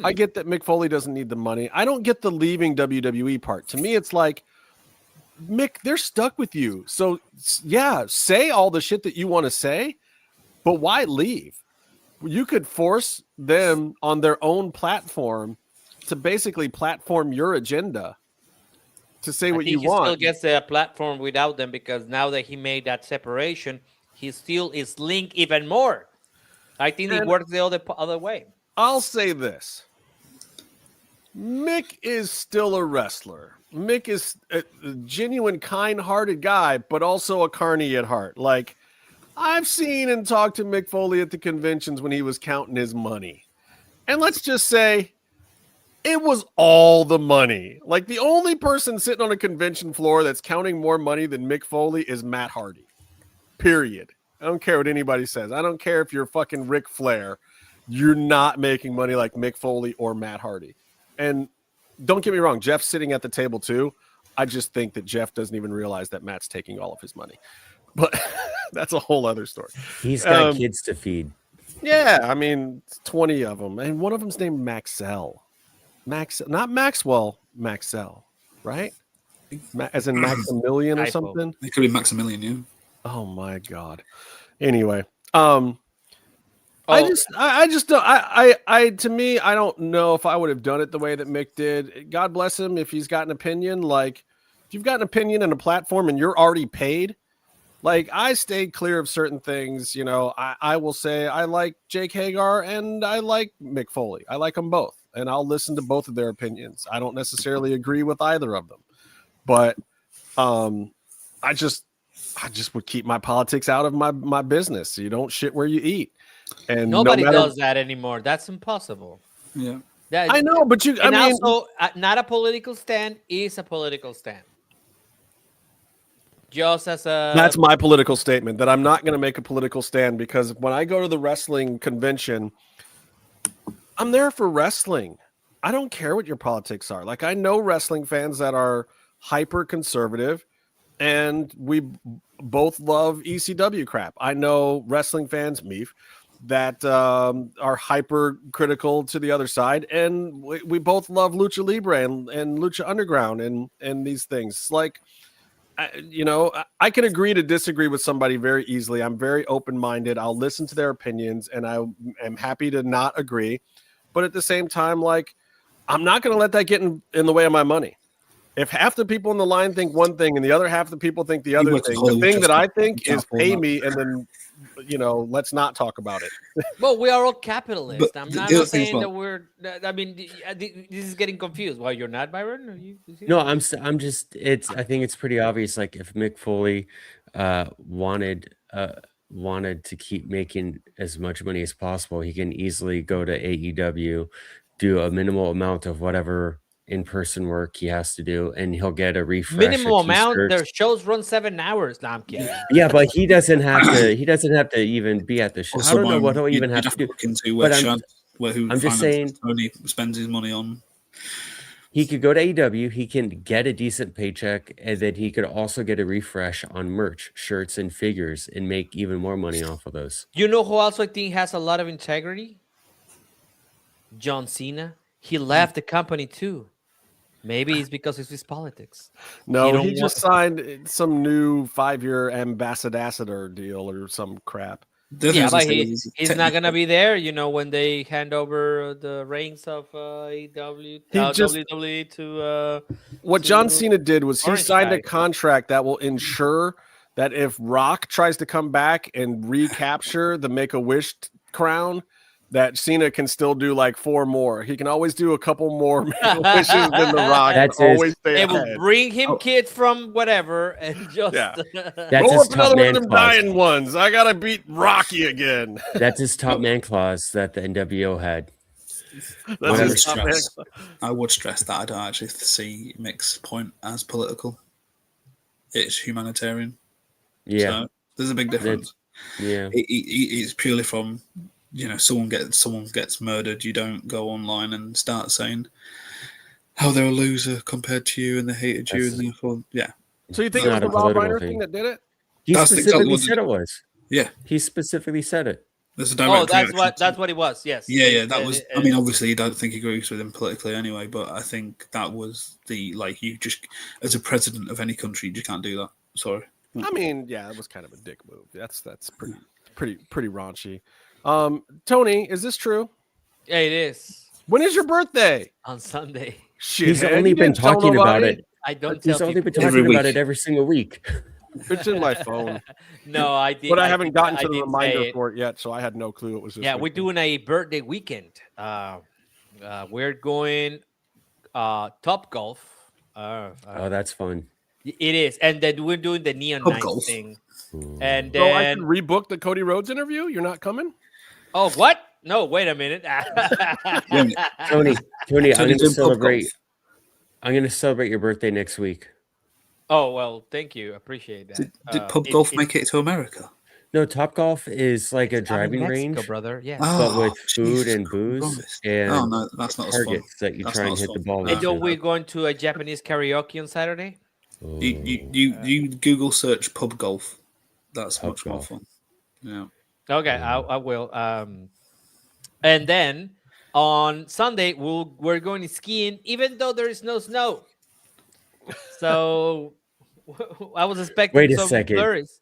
I get that Mick Foley doesn't need the money. I don't get the leaving WWE part. To me, it's like, Mick, they're stuck with you. So, yeah, say all the shit that you want to say, but why leave? You could force them on their own platform to basically platform your agenda, to say what you want. He still gets a platform without them, because now that he made that separation, he still is linked even more. I think it works the other way. I'll say this. Mick is still a wrestler. Mick is a genuine, kind-hearted guy, but also a carny at heart. Like, I've seen and talked to Mick Foley at the conventions when he was counting his money. And let's just say it was all the money. Like, the only person sitting on a convention floor that's counting more money than Mick Foley is Matt Hardy. Period. I don't care what anybody says. I don't care if you're fucking Ric Flair. You're not making money like Mick Foley or Matt Hardy. And don't get me wrong, Jeff's sitting at the table too. I just think that Jeff doesn't even realize that Matt's taking all of his money. But that's a whole other story. He's got kids to feed. Yeah, I mean, 20 of them. And one of them's named Maxell. Not Maxwell, Maxell, right? As in Maximilian or something? It could be Maximilian, yeah. Oh my God. Anyway, I just don't. To me, I don't know if I would have done it the way that Mick did. God bless him if he's got an opinion. Like, if you've got an opinion and a platform and you're already paid, like, I stayed clear of certain things. You know, I will say I like Jake Hagar and I like Mick Foley. I like them both, and I'll listen to both of their opinions. I don't necessarily agree with either of them, but I just would keep my politics out of my business. You don't shit where you eat. And nobody does that anymore. That's impossible. Yeah. I know, but I mean, also, not a political stand is a political stand. Just as that's my political statement, that I'm not going to make a political stand, because when I go to the wrestling convention, I'm there for wrestling. I don't care what your politics are. Like, I know wrestling fans that are hyper conservative, and we both love ECW crap. I know wrestling fans, Meef, that are hyper critical to the other side, and we both love Lucha Libre and Lucha Underground and these things. Like, I can agree to disagree with somebody very easily. I'm very open-minded. I'll listen to their opinions, and I am happy to not agree. But at the same time, like, I'm not going to let that get in the way of my money. If half the people in the line think one thing and the other half the people think the other thing, the thing that I think is pay me, and then, let's not talk about it. Well, we are all capitalists. I'm not saying that we're. I mean, this is getting confused. Why, you're not, Byron? No, I'm just. I think it's pretty obvious. Like, if Mick Foley wanted to keep making as much money as possible, he can easily go to AEW, do a minimal amount of whatever in-person work he has to do, and he'll get a refresh. Minimum amount. Their shows run 7 hours. No, I'm kidding. Yeah, but he doesn't have to. He doesn't have to even be at the show. I don't know what he'll even have to do. But I'm just saying, Tony spends his money on. He could go to AEW. He can get a decent paycheck, and then he could also get a refresh on merch, shirts, and figures, and make even more money off of those. You know who also I think has a lot of integrity? John Cena. He left the company too. Maybe it's because it's his politics. No, he just signed some new 5-year ambassador deal or some crap. Yeah, but he's not gonna be there. When they hand over the reins of AEW, WWE to what John Cena did was he signed a contract that will ensure that if Rock tries to come back and recapture the Make-A-Wish crown, that Cena can still do like 4 more. He can always do a couple more wishes than The Rock. That's always stay They ahead. will bring him kids from whatever and just That's his top man clause. Dying ones. I gotta beat Rocky again. That's his top man clause that the NWO had. I would stress that I don't actually see Mick's point as political. It's humanitarian. Yeah, so there's a big difference. It's purely from. Someone gets murdered. You don't go online and start saying how they're a loser compared to you and they hated you. And therefore, So you think it was the Rob Reiner thing that did it? He specifically said it was. Yeah, he specifically said it. There's a direct that's what it was. Yes. Yeah. That was. I mean, obviously, you don't think he agrees with him politically anyway, but I think that was you just as a president of any country, you can't do that. Sorry. I mean, yeah, it was kind of a dick move. That's pretty raunchy. Tony, is this true? Yeah, it is. When is your birthday? On Sunday. Shit, he's only been talking about it. I don't. He's only been talking about it every single week. It's in my phone. No, I did. But I haven't gotten to the reminder for it yet, so I had no clue it was this. Yeah, we're doing a birthday weekend. We're going Top Golf. Oh, that's fun. It is, and then we're doing the Neon Night thing. And then I should rebook the Cody Rhodes interview. You're not coming? Oh, what? No, wait a minute. Tony, I'm going to celebrate. I'm going to celebrate your birthday next week. Oh, well, thank you. Appreciate that. Did pub golf make it to America? No, Topgolf is like a driving Mexico, range, brother. Yeah. but Oh, with food Jesus and booze Christ. and Oh no, that's not as fun. targets that you That's try not and as hit the fun. ball No. And don't into. we going to a Japanese karaoke on Saturday? You Google search pub golf. That's Pub much more golf. fun. Yeah. Okay, I will. And then on Sunday we're going skiing, even though there is no snow. So I was expecting Wait a some second. flurries.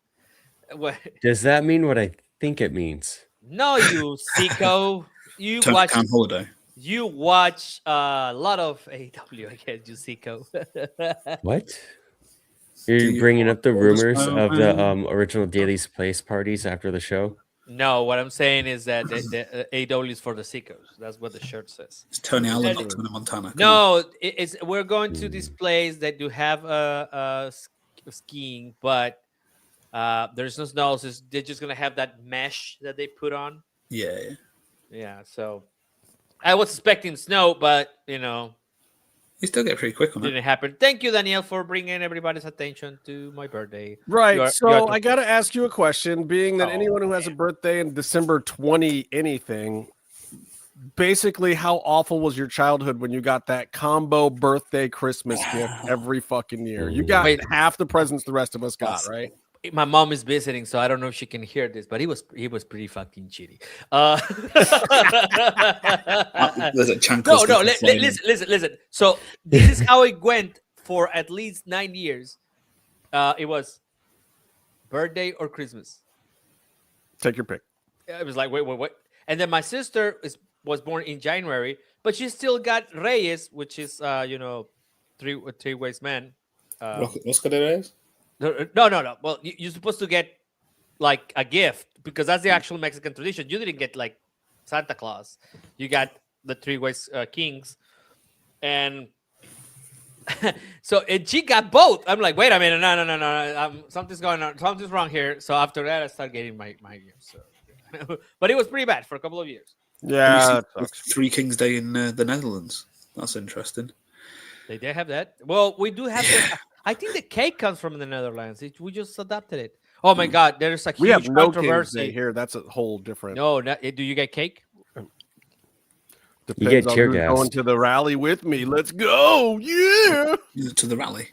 Does that mean what I think it means? No, you sicko. You Turn watch. Town Holiday. You watch a lot of AEW, I guess. You sicko. What? You're bringing up the rumors of the original Daily's Place parties after the show? No, what I'm saying is that the AEW is for the sickos. That's what the shirt says. It's Tony Allen, not Tony Montana. No, it's we're going to this place that do have skiing, but there's no snow. So they're just gonna have that mesh that they put on. Yeah. So I was expecting snow, but you still get pretty quick on it. Didn't happen. Thank you, Danielle, for bringing everybody's attention to my birthday. Right. You are I got to ask you a question. Being that anyone who has a birthday in December 20 anything, basically, how awful was your childhood when you got that combo birthday Christmas gift every fucking year? You got half the presents the rest of us got, right? My mom is visiting, so I don't know if she can hear this, but he was pretty fucking shitty. Listen. So this is how it went for at least 9 years. It was birthday or Christmas. Take your pick. It was like wait, and then my sister was born in January, but she still got Reyes, which is three ways man. Oscar de Reyes? No. Well, you're supposed to get like a gift because that's the actual Mexican tradition. You didn't get like Santa Claus. You got the three ways kings, and and she got both. I'm like, wait a minute, no. Something's going on. Something's wrong here. So after that, I started getting my gifts. So. But it was pretty bad for a couple of years. Yeah, Three Kings Day in the Netherlands. That's interesting. They have that. Well, we do have. I think the cake comes from the Netherlands. We just adopted it. Oh my God, there's a huge we have no controversy King's Day here. That's a whole different. No, do you get cake? Depends you get on tear who's gas. going to the rally with me. Let's go! Yeah. To the rally.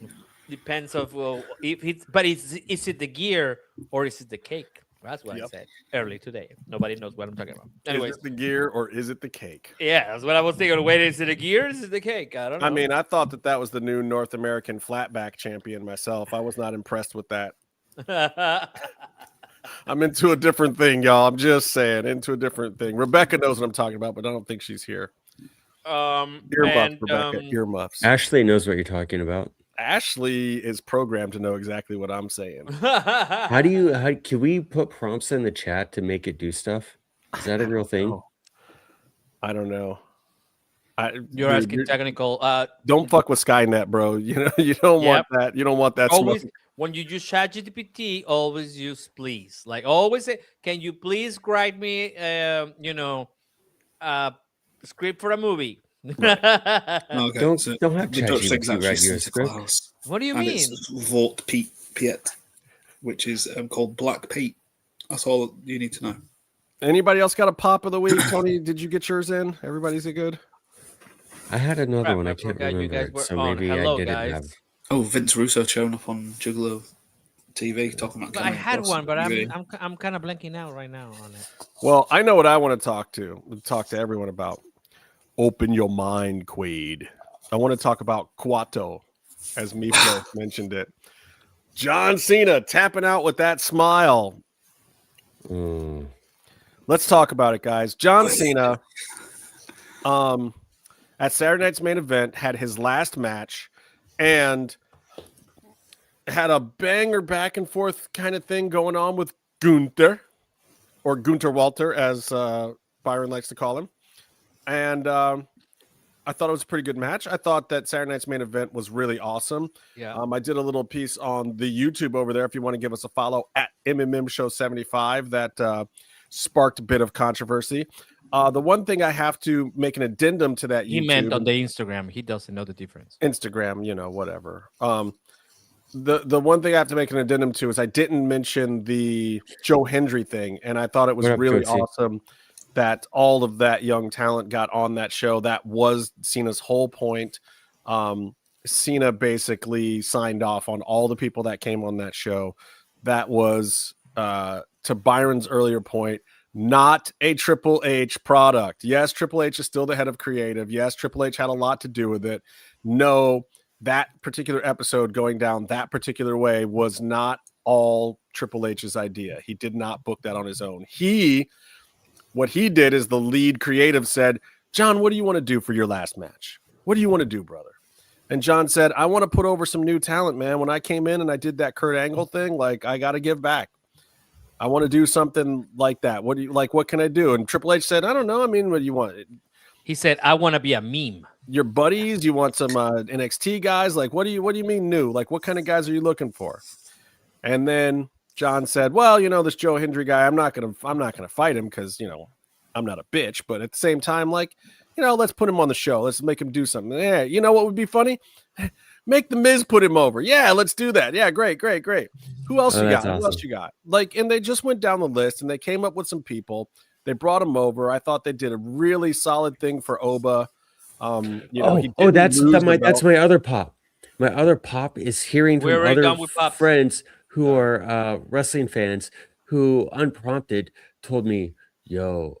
Depends of if it's. But is it the gear or is it the cake? That's what I said early today. Nobody knows what I'm talking about. Anyways, Is it the gear or is it the cake? Yeah, that's what I was thinking. Wait, is it a gear or is it the cake? I don't know. I mean, I thought that was the new North American flatback champion myself. I was not impressed with that. I'm into a different thing, y'all. I'm just saying, into a different thing. Rebecca knows what I'm talking about, but I don't think she's here. Earmuffs, Rebecca. Earmuffs. Ashley knows what you're talking about. Ashley is programmed to know exactly what I'm saying. How can we put prompts in the chat to make it do stuff? Is that a real thing? I don't know. You're asking technical. Don't fuck with Skynet, bro. You don't want that. You don't want that. Always, when you use ChatGPT, always use please. Like always say, can you please write me, script for a movie? Okay. Don't have ChatGPT write you a script. Class. What do you And mean? It's Vought Piet, which is called Black Pete. That's all you need to know. Anybody else got a pop of the week? Tony, did you get yours in? Everybody's good? I had another one. I can't remember. So maybe I didn't have. Oh, Vince Russo showing up on Juggalo TV talking about. I had one, but I'm kind of blanking out right now on it. Well, I know what I want to talk to everyone about. Open your mind, Quaid. I want to talk about Quato, as Meefloaf mentioned it. John Cena tapping out with that smile. Let's talk about it, guys. John Cena, at Saturday night's main event, had his last match and had a banger back and forth kind of thing going on with Gunther, or Gunther Walter, as Byron likes to call him. And I thought it was a pretty good match. I thought that Saturday night's main event was really awesome. Yeah. I did a little piece on the YouTube over there. If you want to give us a follow at MMMshow 75, that sparked a bit of controversy. The one thing I have to make an addendum to that, he meant on the Instagram. He doesn't know the difference. Instagram, whatever. The one thing I have to make an addendum to is I didn't mention the Joe Hendry thing, and I thought it was really awesome that all of that young talent got on that show. That was Cena's whole point. Cena basically signed off on all the people that came on that show. That was, to Byron's earlier point, not a Triple H product. Yes, Triple H is still the head of creative. Yes, Triple H had a lot to do with it. No, that particular episode going down that particular way was not all Triple H's idea. He did not book that on his own. What he did is the lead creative said, John, what do you want to do for your last match? What do you want to do, brother? And John said, I want to put over some new talent, man. When I came in and I did that Kurt Angle thing, like, I got to give back. I want to do something like that. What do you like? What can I do? And Triple H said, I don't know. I mean, what do you want? He said, I want to be a meme. Your buddies, you want some NXT guys? Like, what do you mean new? Like, what kind of guys are you looking for? And then John said, well, this Joe Hendry guy, I'm not gonna fight him because I'm not a bitch, but at the same time, like, let's put him on the show. Let's make him do something. Yeah, you know what would be funny? Make the Miz put him over. Yeah, let's do that. Yeah, great. Who else you got? Awesome. Who else you got? Like, and they just went down the list and they came up with some people. They brought him over. I thought they did a really solid thing for Oba. That's my other pop. My other pop is hearing from other friends who are wrestling fans who unprompted told me, yo,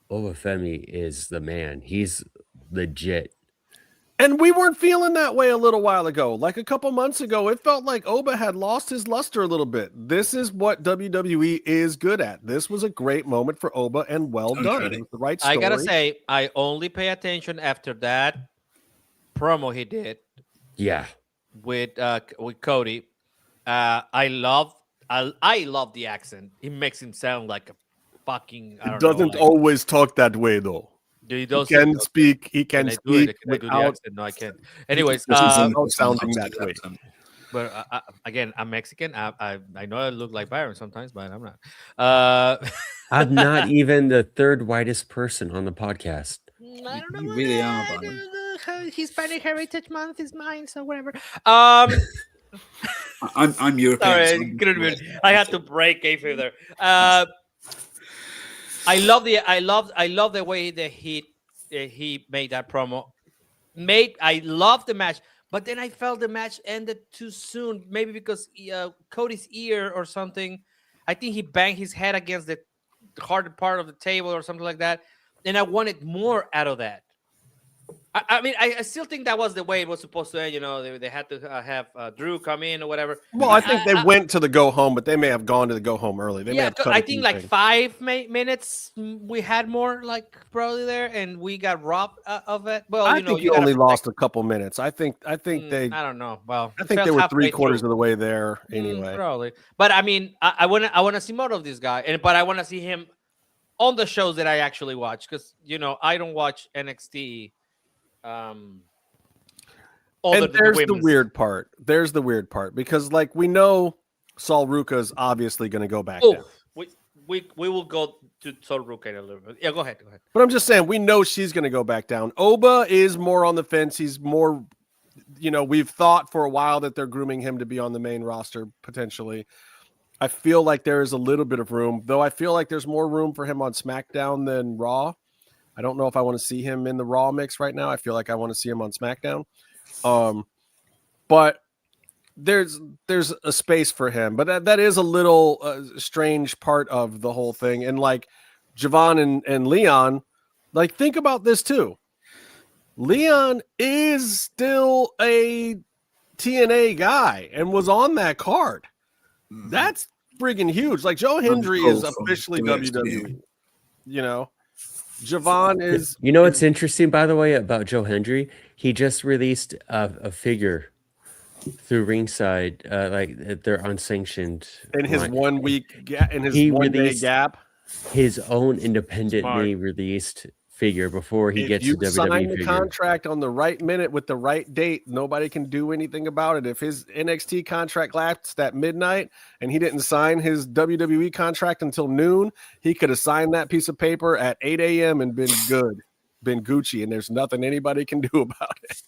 Obafemi is the man. He's legit. And we weren't feeling that way a little while ago. Like a couple months ago, it felt like Oba had lost his luster a little bit. This is what WWE is good at. This was a great moment for Oba and well done. It was the right story. I gotta say, I only pay attention after that promo he did. Yeah. With Cody. I love the accent. It makes him sound like a fucking. He doesn't always talk that way though. He can speak. He can speak without. No, I can't. Anyways, sounding that way. But again, I'm Mexican. I know I look like Byron sometimes, but I'm not. I'm not even the third whitest person on the podcast. I don't know. You really are, Byron. Hispanic Heritage Month is mine, so whatever. I'm European. Sorry, I had to break kayfabe there. I love the way that he made that promo. I love the match, but then I felt the match ended too soon. Maybe because Cody's ear or something. I think he banged his head against the hard part of the table or something like that. And I wanted more out of that. I mean, I still think that was the way it was supposed to end. They had to have Drew come in or whatever. Well, I think they went to the go home, but they may have gone to the go home early. They may have I think like 5 minutes we had more like probably there, and we got robbed of it. Well, I think you only lost a couple minutes. I think they. I don't know. Well, I think they were 3/4 of the way there anyway. Probably, but I mean, I want to see more of this guy, but I want to see him on the shows that I actually watch because I don't watch NXT. And there's the weird part. There's the weird part because, like, we know Sol Ruca is obviously going to go back down. We will go to Sol Ruca in a little bit. Yeah, go ahead. But I'm just saying, we know she's going to go back down. Oba is more on the fence. He's more, we've thought for a while that they're grooming him to be on the main roster potentially. I feel like there is a little bit of room, though. I feel like there's more room for him on SmackDown than Raw. I don't know if I want to see him in the Raw mix right now. I feel like I want to see him on SmackDown. But there's a space for him. But that is a little strange part of the whole thing. And like Javon and Leon, like think about this too. Leon is still a TNA guy and was on that card. That's friggin' huge. Like Joe Hendry is officially WWE. Javon is. What's interesting, by the way, about Joe Hendry? He just released a figure through Ringside, like they're unsanctioned. In his 1 week gap, in his 1 day gap, his own independently released figure before he gets to WWE. If you sign the contract on the right minute with the right date, nobody can do anything about it. If his NXT contract lapsed at midnight and he didn't sign his WWE contract until noon, he could have signed that piece of paper at 8 a.m. and been good, been Gucci, and there's nothing anybody can do about it.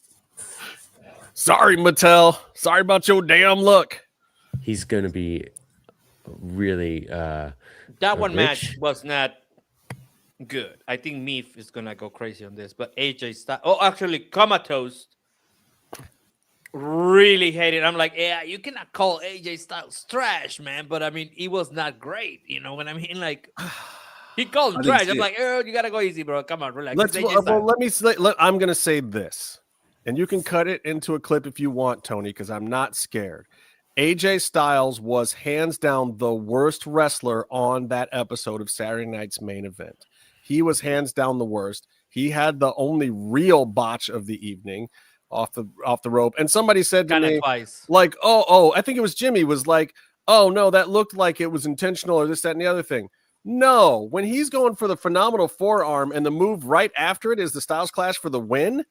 Sorry, Mattel. Sorry about your damn luck. He's gonna be really that one match was not good. I think Meef is gonna go crazy on this, but AJ Styles. Oh, actually, Comatose really hated. I'm like, yeah, you cannot call AJ Styles trash, man. But I mean, he was not great. You know what I mean? Like, he called him trash. I'm like, oh, you gotta go easy, bro. Come on, relax. I'm gonna say this, and you can cut it into a clip if you want, Tony, because I'm not scared. AJ Styles was hands down the worst wrestler on that episode of Saturday Night's Main Event. He was hands down the worst. He had the only real botch of the evening off the rope. And somebody said to me, like, I think it was Jimmy, was like, oh, no, that looked like it was intentional or this, that, and the other thing. No, when he's going for the phenomenal forearm and the move right after it is the Styles Clash for the win,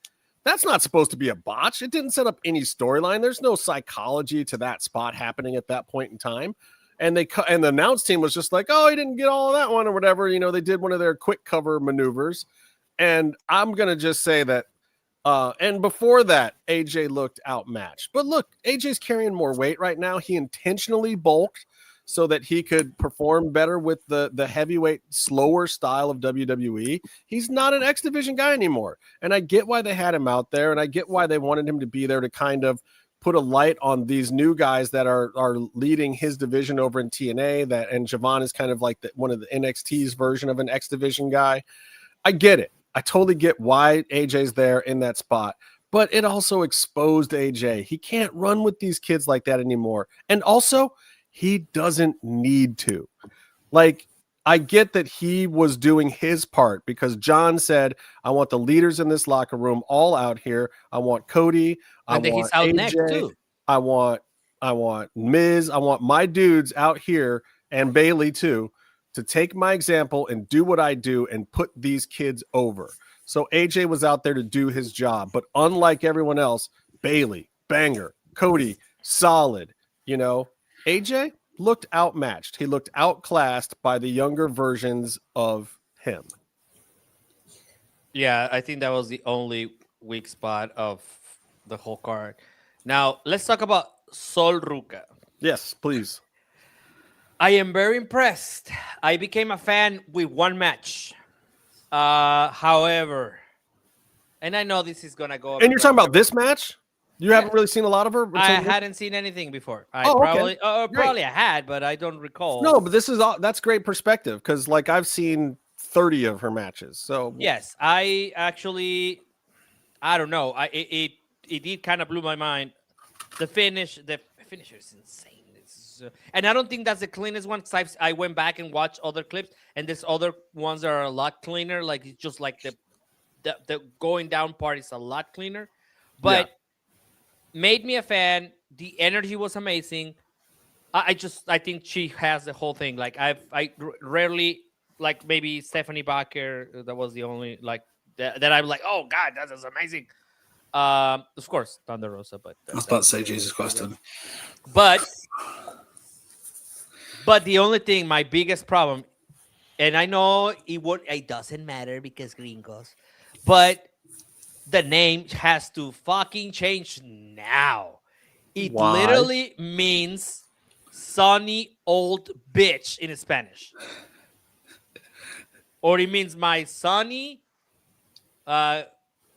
that's not supposed to be a botch. It didn't set up any storyline. There's no psychology to that spot happening at that point in time. And the announce team was just like, oh, he didn't get all of that one or whatever. You know, they did one of their quick cover maneuvers. And I'm going to just say that, and before that, AJ looked outmatched. But look, AJ's carrying more weight right now. He intentionally bulked so that he could perform better with the heavyweight, slower style of WWE. He's not an X Division guy anymore. And I get why they had him out there, and I get why they wanted him to be there to kind of put a light on these new guys that are leading his division over in TNA. And Javon is kind of like one of the NXT's version of an X Division guy. I get it. I totally get why AJ's there in that spot. But it also exposed AJ. He can't run with these kids like that anymore. And also, he doesn't need to. Like, I get that he was doing his part because John said, I want the leaders in this locker room all out here. I want Cody. I want he's out AJ, next too. I want Miz. I want my dudes out here and Bailey too to take my example and do what I do and put these kids over. So AJ was out there to do his job. But unlike everyone else, Bailey, banger, Cody, solid, you know, AJ looked outmatched. He looked outclassed by the younger versions of him. Yeah, I think that was the only weak spot of the whole card. Now, let's talk about Sol Ruca. Yes, please. I am very impressed. I became a fan with one match. However, and I know this is going to go... And you're talking about this match? You haven't really seen a lot of her? I hadn't seen anything before. Probably I had, but I don't recall. No, but that's great perspective because, like, I've seen 30 of her matches. So yes, I don't know. It did kind of blew my mind. The finisher is insane. And I don't think that's the cleanest one. Because I went back and watched other clips, and there's other ones that are a lot cleaner. Like it's just like the going down part is a lot cleaner, but. Yeah. Made me a fan. The energy was amazing. I think she has the whole thing. Like I rarely, like maybe Stephanie Baker. That was the only like that I'm like, oh God, that is amazing. Of course, Thunder Rosa, but I was about to say Jesus Christ. But the only thing, my biggest problem, and I know it doesn't matter because gringos, but. The name has to fucking change now. It literally means sunny old bitch in Spanish. Or it means my sunny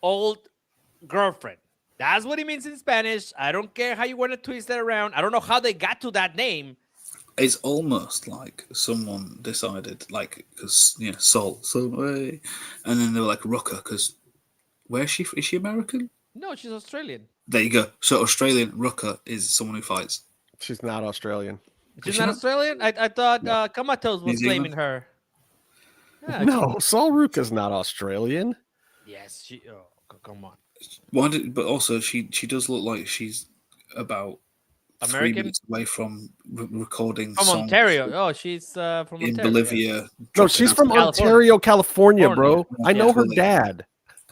old girlfriend. That's what it means in Spanish. I don't care how you want to twist it around. I don't know how they got to that name. It's almost like someone decided, like, because, you know, Sol, and then they were like, Rucker, because... Where is she? Is she American? No, she's Australian. There you go. So Australian Rucker is someone who fights. She's not Australian. She's not Australian? I thought Comatose was claiming her. Yeah, no, Sol Ruca's not Australian. Yes, she. Oh, come on. But also, she does look like she's about American? 3 minutes away from recording from songs Ontario. Oh, she's from Ontario. In Bolivia. Yeah. No, she's from Ontario, California, bro. I know her dad.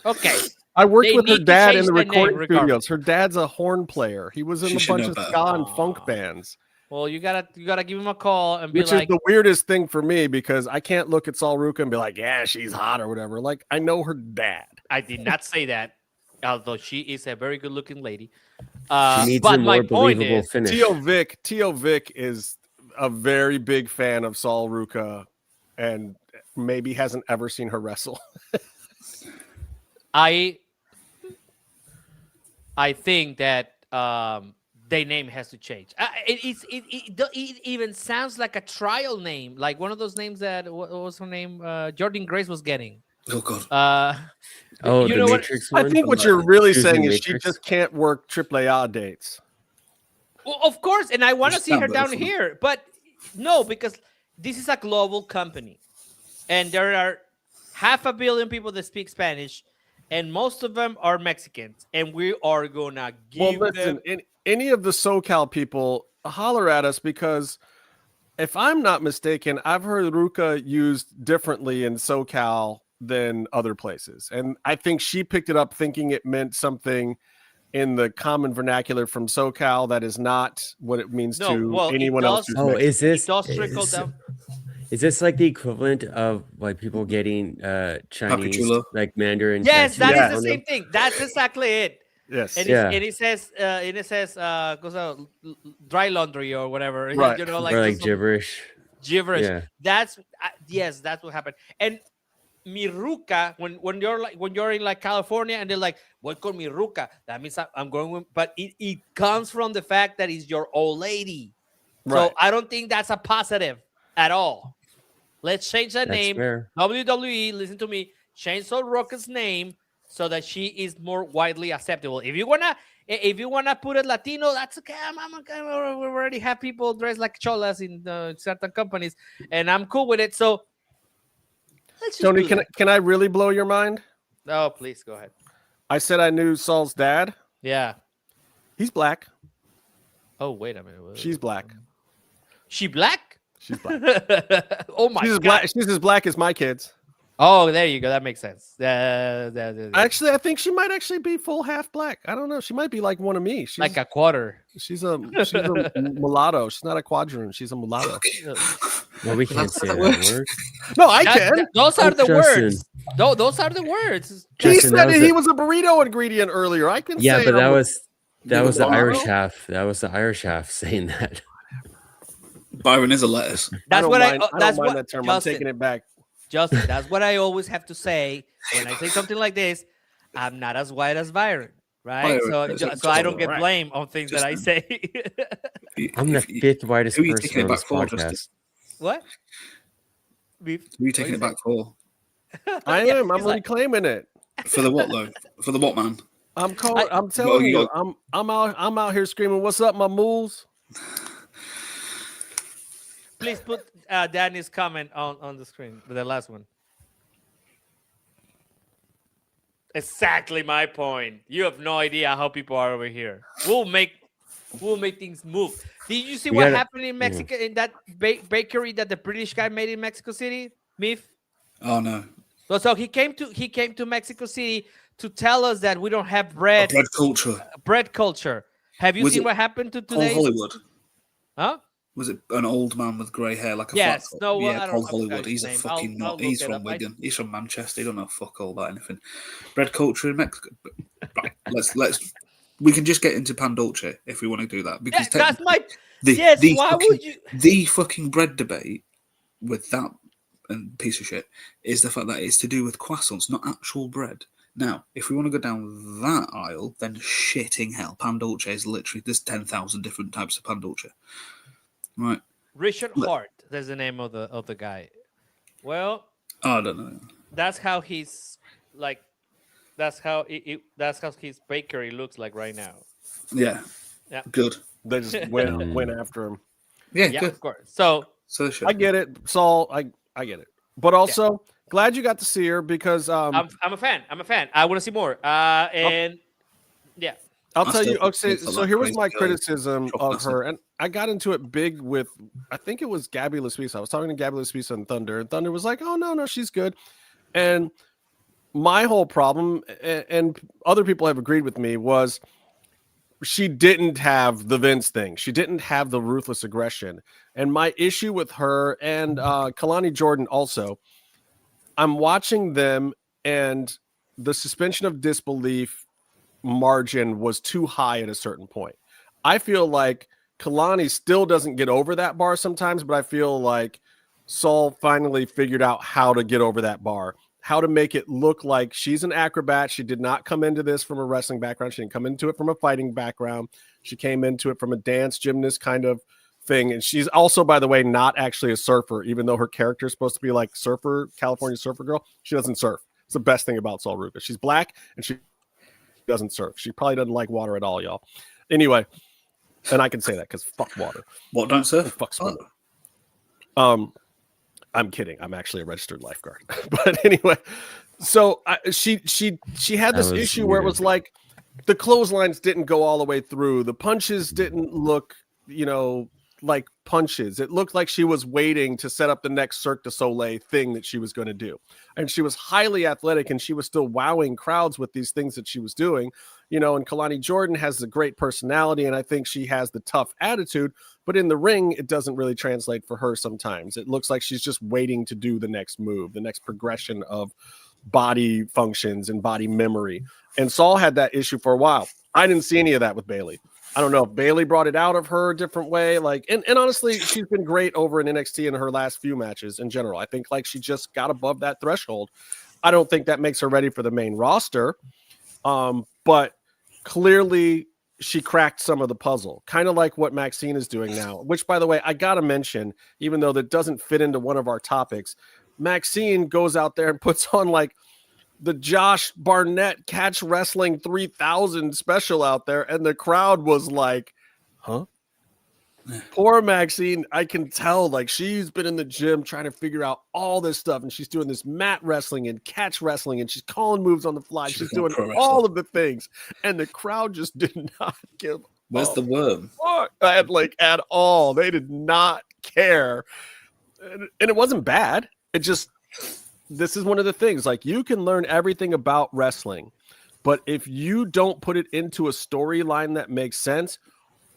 Okay. I worked with her dad in the recording studios. Her dad's a horn player. He was in a bunch of ska and funk bands. Well, you gotta give him a call and be Which is the weirdest thing for me because I can't look at Sol Ruca and be like, yeah, she's hot or whatever. Like, I know her dad. I did not say that. although she is a very good-looking lady. She needs but a more my point believable is, finish. Tio Vic is a very big fan of Sol Ruca, and maybe hasn't ever seen her wrestle. I think that their name has to change. It even sounds like a trial name, like one of those names that what was her name? Jordan Grace was getting. Oh God. You the know Matrix what? one? I think what you're really Choosing saying is she Matrix? just can't work AAA dates. Well, of course, and I want to Just see her stand down there for here, but no, because this is a global company, and there are 500 million people that speak Spanish, and most of them are Mexicans, and we are gonna give them. Any of the SoCal people holler at us, because if I'm not mistaken, I've heard Ruca used differently in SoCal than other places, and I think she picked it up thinking it meant something in the common vernacular from SoCal that is not what it means to anyone else. Is this? It does trickle down. Is this like the equivalent of like people getting Chinese, Chulo. like Mandarin? Yes, that tattoos is the on same thing. That's exactly it. Yes. And, Yeah. it says dry laundry or whatever. Right. You know, or like those- gibberish. gibberish. Yeah. That's that's what happened. And mi ruca, when you're in like California and they're like, "What called mi ruca?" That means I'm going with, but it comes from the fact that it's your old lady. Right. So I don't think that's a positive at all. Let's change that That's name. fair. WWE, listen to me. Change Sol Ruca's name so that she is more widely acceptable. If you wanna put it Latino, that's okay. We already have people dressed like cholas in certain companies, and I'm cool with it. So, let's just Tony, do that. can I really blow your mind? Oh, please go ahead. I said I knew Saul's dad. Yeah. He's black. Oh, wait a minute. She's black. She black? She's black. Oh my She's as god. black. She's as black as my kids. Oh, there you go. That makes sense. Actually, I think she might actually be full half black. I don't know. She might be like one of me. She's like a quarter. She's a mulatto. She's not a quadroon. She's a mulatto. Well, we can't say that word. No, I can. Those are the Justin. words. Those are the words. He Justin, said that was he a- was a burrito ingredient earlier. I can Yeah, say but that I'm- was the Irish mulatto? half. That was the Irish half saying that. Byron is a lettuce. That's what mind, I. That's don't mind what. that term. Justin, I'm taking it back. Justin, that's what I always have to say when I say something like this. I'm not as white as Byron, right? Byron, So I don't get right. blamed on things that I say. I'm the fifth whitest who are you person taking it on back this for, podcast. Justin? What? Who are you taking it back for? I Yeah, am. I'm he's like- reclaiming it. For the what though? For the what, man? I'm telling you. I'm out here screaming, "What's up, my moles?" Please put Danny's comment on the screen, the last one. Exactly my point. You have no idea how people are over here. We'll make things move. Did you see what happened in Mexico in that bakery that the British guy made in Mexico City? Meef? Oh no. So he came to Mexico City to tell us that we don't have bread culture. bread culture. Have you Was seen it what happened to Paul today? Hollywood. Huh? Was it an old man with grey hair like a Yes. flat top? No, well, yeah, I don't- Paul I Hollywood. forgot He's his a name. fucking I'll nut. He's look it from up. Wigan. He's from Manchester. He don't know fuck all about anything. Bread culture in Mexico. Right. Let's we can just get into pan dulce if we want to do that. Because That's my the why fucking, would you the fucking bread debate with that piece of shit is the fact that it's to do with croissants, not actual bread. Now, if we want to go down that aisle, then shitting hell, pan dulce is literally there's 10,000 different types of pan dulce. Right. Richard Hart, that's the name of the guy. Well, I don't know. that's how he's like. That's how that's how his bakery looks like right now. Yeah. Yeah. Good. They just went after him. Yeah, Yeah, good. of course. So So I get it, Saul. I get it. But also, glad you got to see her because I'm a fan. I want to see more. And yeah, I'll I tell you. still Okay, think it's a so lot here was crazy my girl. criticism Shop of master. her, and I got into it big with, I think it was Gabby LaSpisa. I was talking to Gabby LaSpisa and Thunder, and Thunder was like, "Oh no, she's good." And my whole problem, and other people have agreed with me, was she didn't have the Vince thing. She didn't have the ruthless aggression. And my issue with her and Kalani Jordan also, I'm watching them and the suspension of disbelief margin was too high at a certain point. I feel like Kalani still doesn't get over that bar sometimes, but I feel like Saul finally figured out how to get over that bar, how to make it look like she's an acrobat. She did not come into this from a wrestling background. She didn't come into it from a fighting background. She came into it from a dance gymnast kind of thing. And she's also, by the way, not actually a surfer, even though her character is supposed to be like surfer, California surfer girl. She doesn't surf. It's the best thing about Sol Ruca. She's black and she doesn't surf. She probably doesn't like water at all, y'all. Anyway, and I can say that because fuck water. What, don't surf? Fuck swimming. I'm kidding. I'm actually a registered lifeguard. But anyway, so she had this issue where it was like the clotheslines didn't go all the way through. The punches didn't look, like punches. It looked like she was waiting to set up the next Cirque du Soleil thing that she was going to do. And she was highly athletic and she was still wowing crowds with these things that she was doing, and Kalani Jordan has a great personality and I think she has the tough attitude, but in the ring, it doesn't really translate for her sometimes. It looks like she's just waiting to do the next move, the next progression of body functions and body memory. And Saul had that issue for a while. I didn't see any of that with Bayley. I don't know if Bayley brought it out of her a different way. And honestly, she's been great over in NXT in her last few matches in general. I think she just got above that threshold. I don't think that makes her ready for the main roster. But clearly she cracked some of the puzzle, kind of like what Maxine is doing now, which, by the way, I got to mention, even though that doesn't fit into one of our topics, Maxine goes out there and puts on the Josh Barnett Catch Wrestling 3000 special out there, and the crowd was like, huh? Poor Maxine, I can tell, she's been in the gym trying to figure out all this stuff, and she's doing this mat wrestling and catch wrestling, and she's calling moves on the fly. She's doing all of the things, and the crowd just did not give Where's the worm? At all. They did not care. And it wasn't bad. It just... This is one of the things, you can learn everything about wrestling, but if you don't put it into a storyline that makes sense,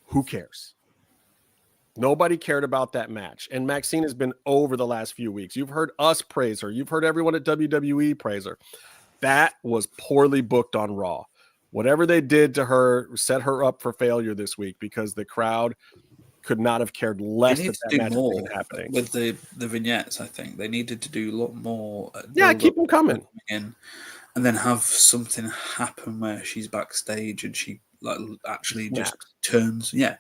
who cares? Nobody cared about that match. And Maxine has been over the last few weeks. You've heard us praise her. You've heard everyone at WWE praise her. That was poorly booked on Raw. Whatever they did to her set her up for failure this week because the crowd could not have cared less that match was even happening. With the vignettes, I think they needed to do a lot more. Keep them coming in, and then have something happen where she's backstage and she actually just turns. Yeah,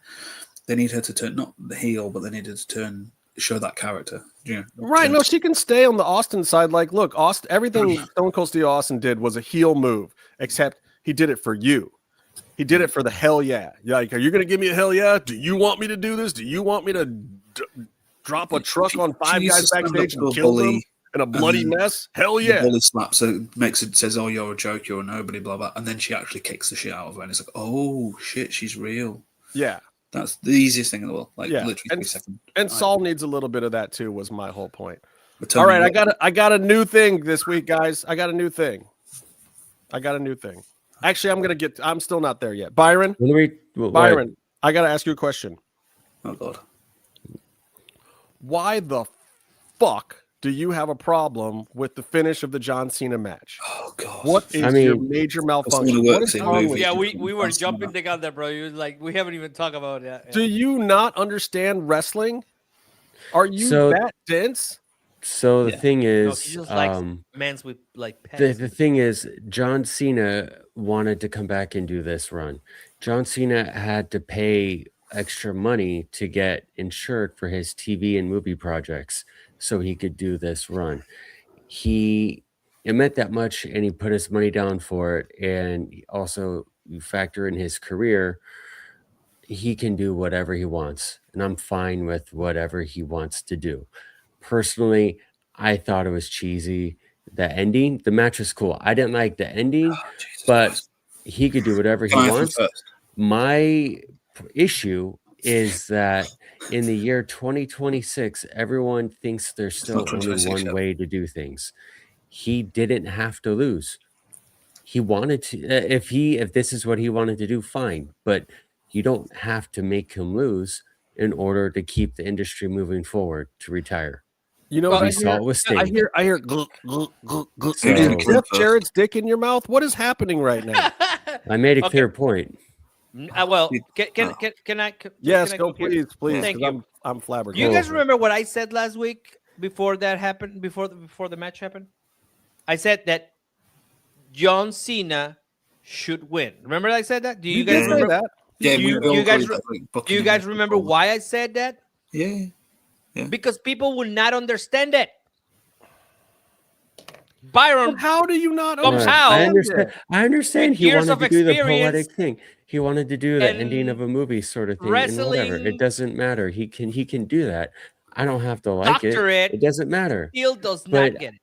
they need her to turn, not the heel, but they needed to show that character. Right? No, she can stay on the Austin side. Look, Austin. Everything Stone Cold Steve Austin did was a heel move, except he did it for you. He did it for the hell yeah. Are you going to give me a hell yeah? Do you want me to do this? Do you want me to drop a truck on five guys backstage and kill them in a bloody mess? Hell yeah. The bully slaps her, says, oh, you're a joke, you're a nobody, blah, blah. And then she actually kicks the shit out of her. And it's like, oh, shit, she's real. Yeah. That's the easiest thing in the world. Literally 3 seconds. And Saul needs a little bit of that too, was my whole point. All right, I got a new thing this week, guys. I got a new thing. Actually, I'm still not there yet. Byron, I got to ask you a question. Oh, God. Why the fuck do you have a problem with the finish of the John Cena match? Oh, God. What is your major malfunction? What is wrong with you? We were jumping the gun there, bro. You we haven't even talked about it. Yeah. Do you not understand wrestling? Are you that dense? So the thing is, he just mans with pets. The thing is, John Cena wanted to come back and do this run. John Cena had to pay extra money to get insured for his TV and movie projects so he could do this run. It meant that much, and he put his money down for it. And also, you factor in his career, he can do whatever he wants, and I'm fine with whatever he wants to do. Personally, I thought it was cheesy. The ending, the match was cool. I didn't like the ending, but he could do whatever he wants. My issue is that in the year 2026, everyone thinks there's still only one way to do things. He didn't have to lose. He wanted to. If this is what he wanted to do, fine. But you don't have to make him lose in order to keep the industry moving forward to retire. You know, I hear Jeff Jarrett's dick in your mouth. What is happening right now? I made a clear point. Well, can I? Yes, can I go please. Thank you. I'm flabbergasted. You guys remember what I said last week before that happened? Before the match happened, I said that John Cena should win. Remember I said that? Do you guys remember that? Yeah, do you guys remember why I said that? Yeah. Because people will not understand it. Byron, but how do you not understand? I understand. He years wanted of to do the experience poetic thing. He wanted to do the and ending of a movie sort of thing. wrestling, and whatever. It doesn't matter. He can do that. I don't have to like doctorate. It doesn't matter. Still does But not get it.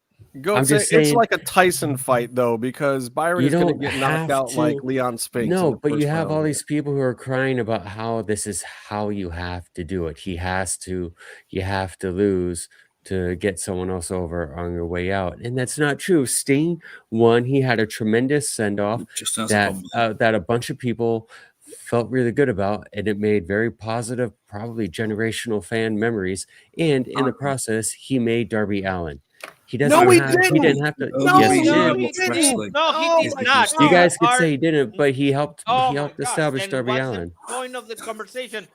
I'm just saying, it's like a Tyson fight though, because Byron is going to get knocked out like Leon Spinks. No, but you have all these people who are crying about how this is how you have to do it. You have to lose to get someone else over on your way out. And that's not true. Sting won. He had a tremendous send-off that a bunch of people felt really good about, and it made very positive, probably generational fan memories. And in the process, he made Darby Allin. He didn't have to. No, he did. he did not. You guys could say he didn't, but he helped. He helped establish Darby what's Allin. The point of the conversation,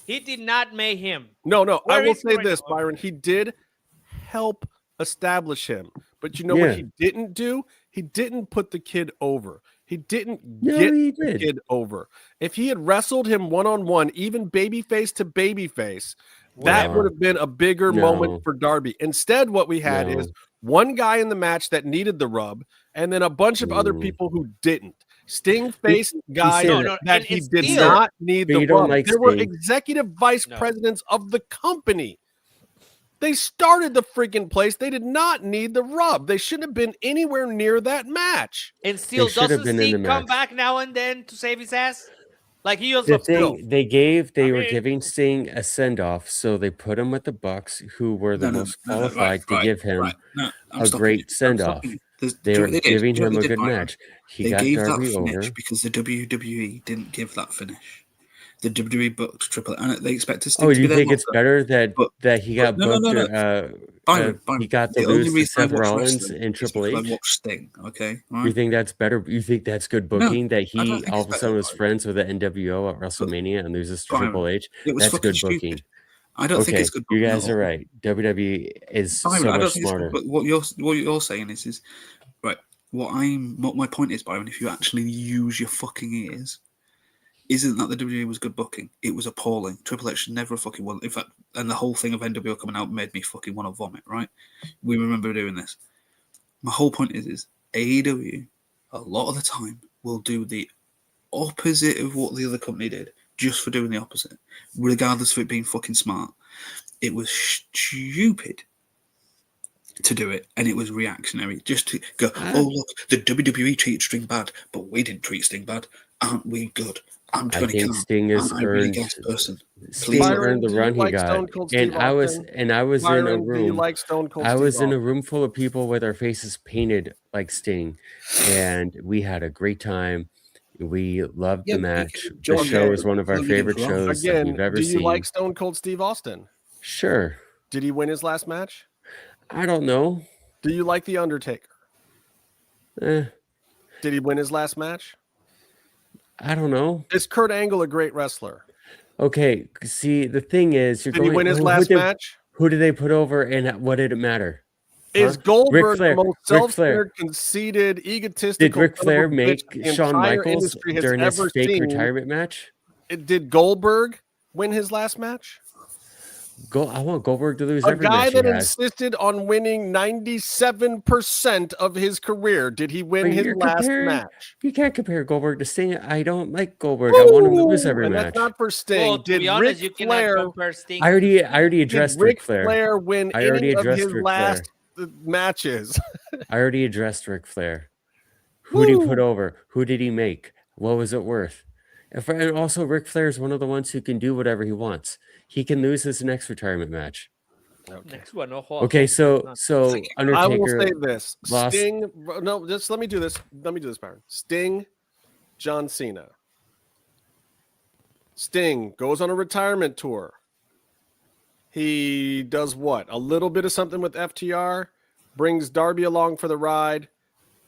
he did not make him. No. I will say this, Byron. He did help establish him, but you know what he didn't do? He didn't put the kid over. He didn't get the kid over. If he had wrestled him one-on-one, even babyface to babyface, that would have been a bigger moment for Darby. Instead, what we had is one guy in the match that needed the rub, and then a bunch of other people who didn't. Sting faced guy that he did not need the rub. There were executive vice presidents of the company. They started the freaking place. They did not need the rub. They shouldn't have been anywhere near that match. And still doesn't Sting come back now and then to save his ass? Like he also they were giving Sting a send-off, so they put him with the Bucks, who were the most qualified to give him a great send-off. They were giving him a good match. He got Darby over because the WWE didn't give that finish. The WWE booked Triple H, and they expect Sting do to you be think it's better that he got booked? Byron, he got to lose to Seth Rollins and Triple H. I watched Sting. Okay, right? You think that's better? You think that's good booking? That he all of a sudden was friends with the NWO at WrestleMania and loses to Triple H? That's good booking. I don't think it's good booking. You guys are right. WWE is so much smarter. But what you're saying is right. What my point is, Byron, if you actually use your fucking ears. Isn't that the WWE was good booking? It was appalling. Triple H never fucking won. In fact, and the whole thing of NWO coming out made me fucking want to vomit, right? We remember doing this. My whole point is AEW, a lot of the time, will do the opposite of what the other company did, just for doing the opposite, regardless of it being fucking smart. It was stupid to do it, and it was reactionary. Just to go, oh, look, the WWE treated Sting bad, but we didn't treat Sting bad. Aren't we good? I think Sting has earned. Sting earned the run he got, and I was in a room. I was in a room full of people with our faces painted like Sting, and we had a great time. We loved the match. The show is one of our favorite shows that we've ever seen. Do you like Stone Cold Steve Austin? Sure. Did he win his last match? I don't know. Do you like The Undertaker? Did he win his last match? I don't know. Is Kurt Angle a great wrestler? Okay, see, the thing is, did he win his last match? Who did they put over, and what did it matter? Is Goldberg the most self-centered, conceited, egotistical? Did Ric Flair make Shawn Michaels during his fake retirement match? Did Goldberg win his last match? I want Goldberg to lose every guy match that insisted on winning 97% of his career. Did he win his last match? You can't compare Goldberg to Sting. I don't like Goldberg. I want him to lose every match. That's not for Sting. Well, to be honest, you cannot compare Sting. I already addressed Ric Flair. Flair win any of his last matches? I already addressed Ric Flair. Who did he put over? Who did he make? What was it worth? And also, Ric Flair is one of the ones who can do whatever he wants. He can lose his next retirement match. Next one. Okay, so Undertaker. I will say this: Sting. No, just let me do this. Let me do this, Byron. Sting, John Cena. Sting goes on a retirement tour. He does what? A little bit of something with FTR, brings Darby along for the ride,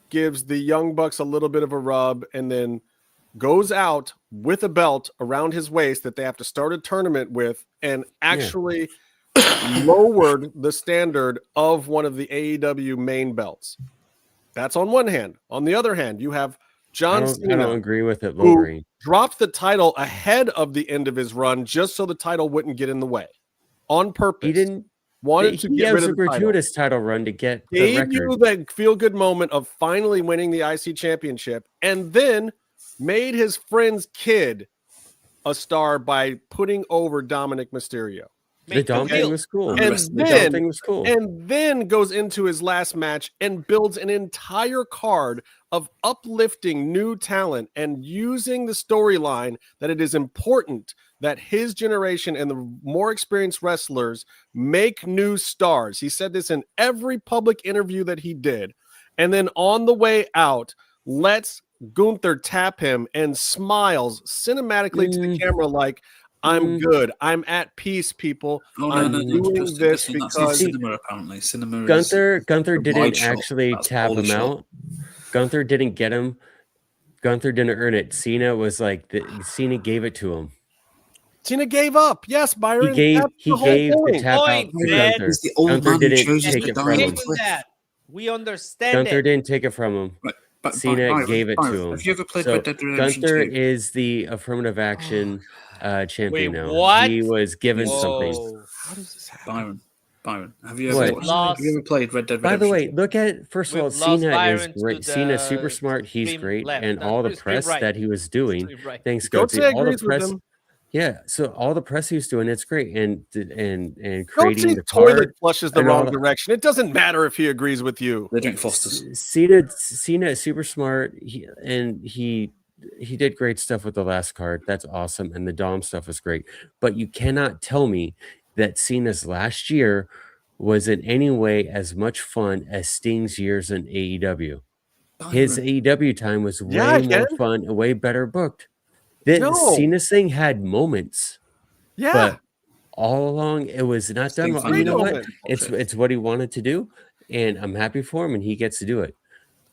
gives the Young Bucks a little bit of a rub, and then goes out with a belt around his waist that they have to start a tournament with, and actually lowered the standard of one of the AEW main belts. That's on one hand. On the other hand, you have John Cena. I don't agree with it lowering. Who dropped the title ahead of the end of his run just so the title wouldn't get in the way on purpose. He didn't. He has a gratuitous title run to get the record. Gave you that feel-good moment of finally winning the IC championship, and then made his friend's kid a star by putting over Dominic Mysterio. The Dom thing was cool. And then goes into his last match and builds an entire card of uplifting new talent and using the storyline that it is important that his generation and the more experienced wrestlers make new stars. He said this in every public interview that he did. And then on the way out, lets Gunther tap him and smiles cinematically to the camera like, I'm good. I'm at peace, people. I'm doing this because cinema, apparently. Cinema Gunther didn't actually tap him out. Gunther didn't get him. Gunther didn't earn it. Cena was like, Cena gave it to him. Cena gave up. Yes, Byron. He gave the tap out to Gunther. Gunther didn't take it from him. We understand Gunther didn't take it from him. But Cena gave it to him. Have you ever played Red Dead Redemption Gunther 2? is the affirmative action champion now. What? He was given something. How does this happen? Byron, have you ever played Red Dead Redemption? By the way, look at first of all, Cena Byron is great. Cena's super smart. He's great, and all the press that he was doing. Thanks, Goatsy Goatsy. All the agrees with press. him. Yeah, so all the press he was doing, it's great, and creating Goatsy the toilet card flushes the wrong direction. It doesn't matter if he agrees with you. They drink Foster's. Cena is super smart, he did great stuff with the last card. That's awesome, and the Dom stuff was great. But you cannot tell me that Cena's last year was in any way as much fun as Sting's years in AEW. His AEW time was way more fun and way better booked. Cena's thing had moments, but all along it was not done well. You know what? It's what he wanted to do, and I'm happy for him, and he gets to do it.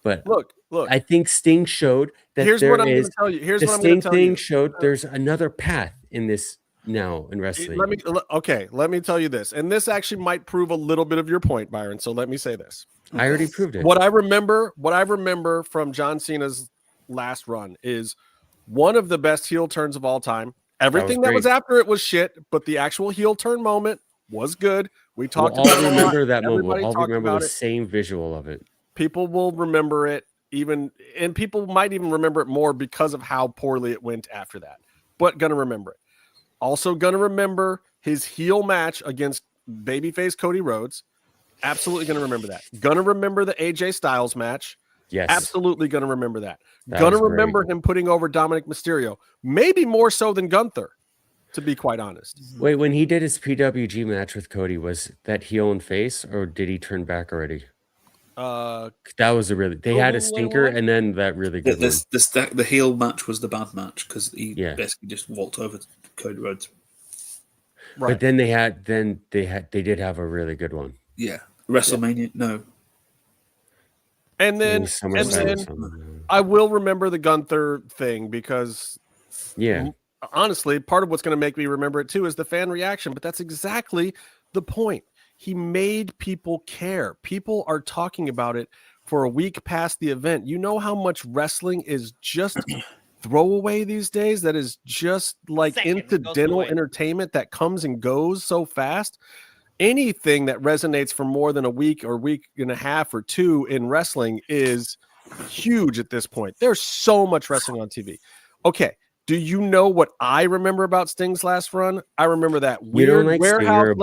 But look, I think Sting showed that here's what I'm going to tell you. Here's what I'm going to tell you. Sting showed there's another path in this now in wrestling. Let me tell you this, and this actually might prove a little bit of your point, Byron. So let me say this. I already proved it. What I remember from John Cena's last run is one of the best heel turns of all time. Everything that was after it was shit, but the actual heel turn moment was good. We talked about it. Remember that moment. We'll all remember the same visual of it. People will remember it and people might even remember it more because of how poorly it went after that. But gonna remember it. Also gonna remember his heel match against babyface Cody Rhodes. Absolutely gonna remember that. Gonna remember the AJ Styles match. Yes. Absolutely going to remember that. Going to remember him putting over Dominic Mysterio. Maybe more so than Gunther, to be quite honest. Wait, when he did his PWG match with Cody, was that heel and face, or did he turn back already? That was they had a stinker, and then that really good one. The heel match was the bad match, because he basically just walked over Cody Rhodes. Right. But then they did have a really good one. Yeah. WrestleMania, no. And then I will remember the Gunther thing because, honestly, part of what's going to make me remember it too is the fan reaction. But that's exactly the point. He made people care. People are talking about it for a week past the event. You know how much wrestling is just throwaway these days? That is just like incidental entertainment that comes and goes so fast. Anything that resonates for more than a week or week and a half or two in wrestling is huge at this point. There's so much wrestling on TV. Okay. Do you know what I remember about Sting's last run? I remember that weird warehouse.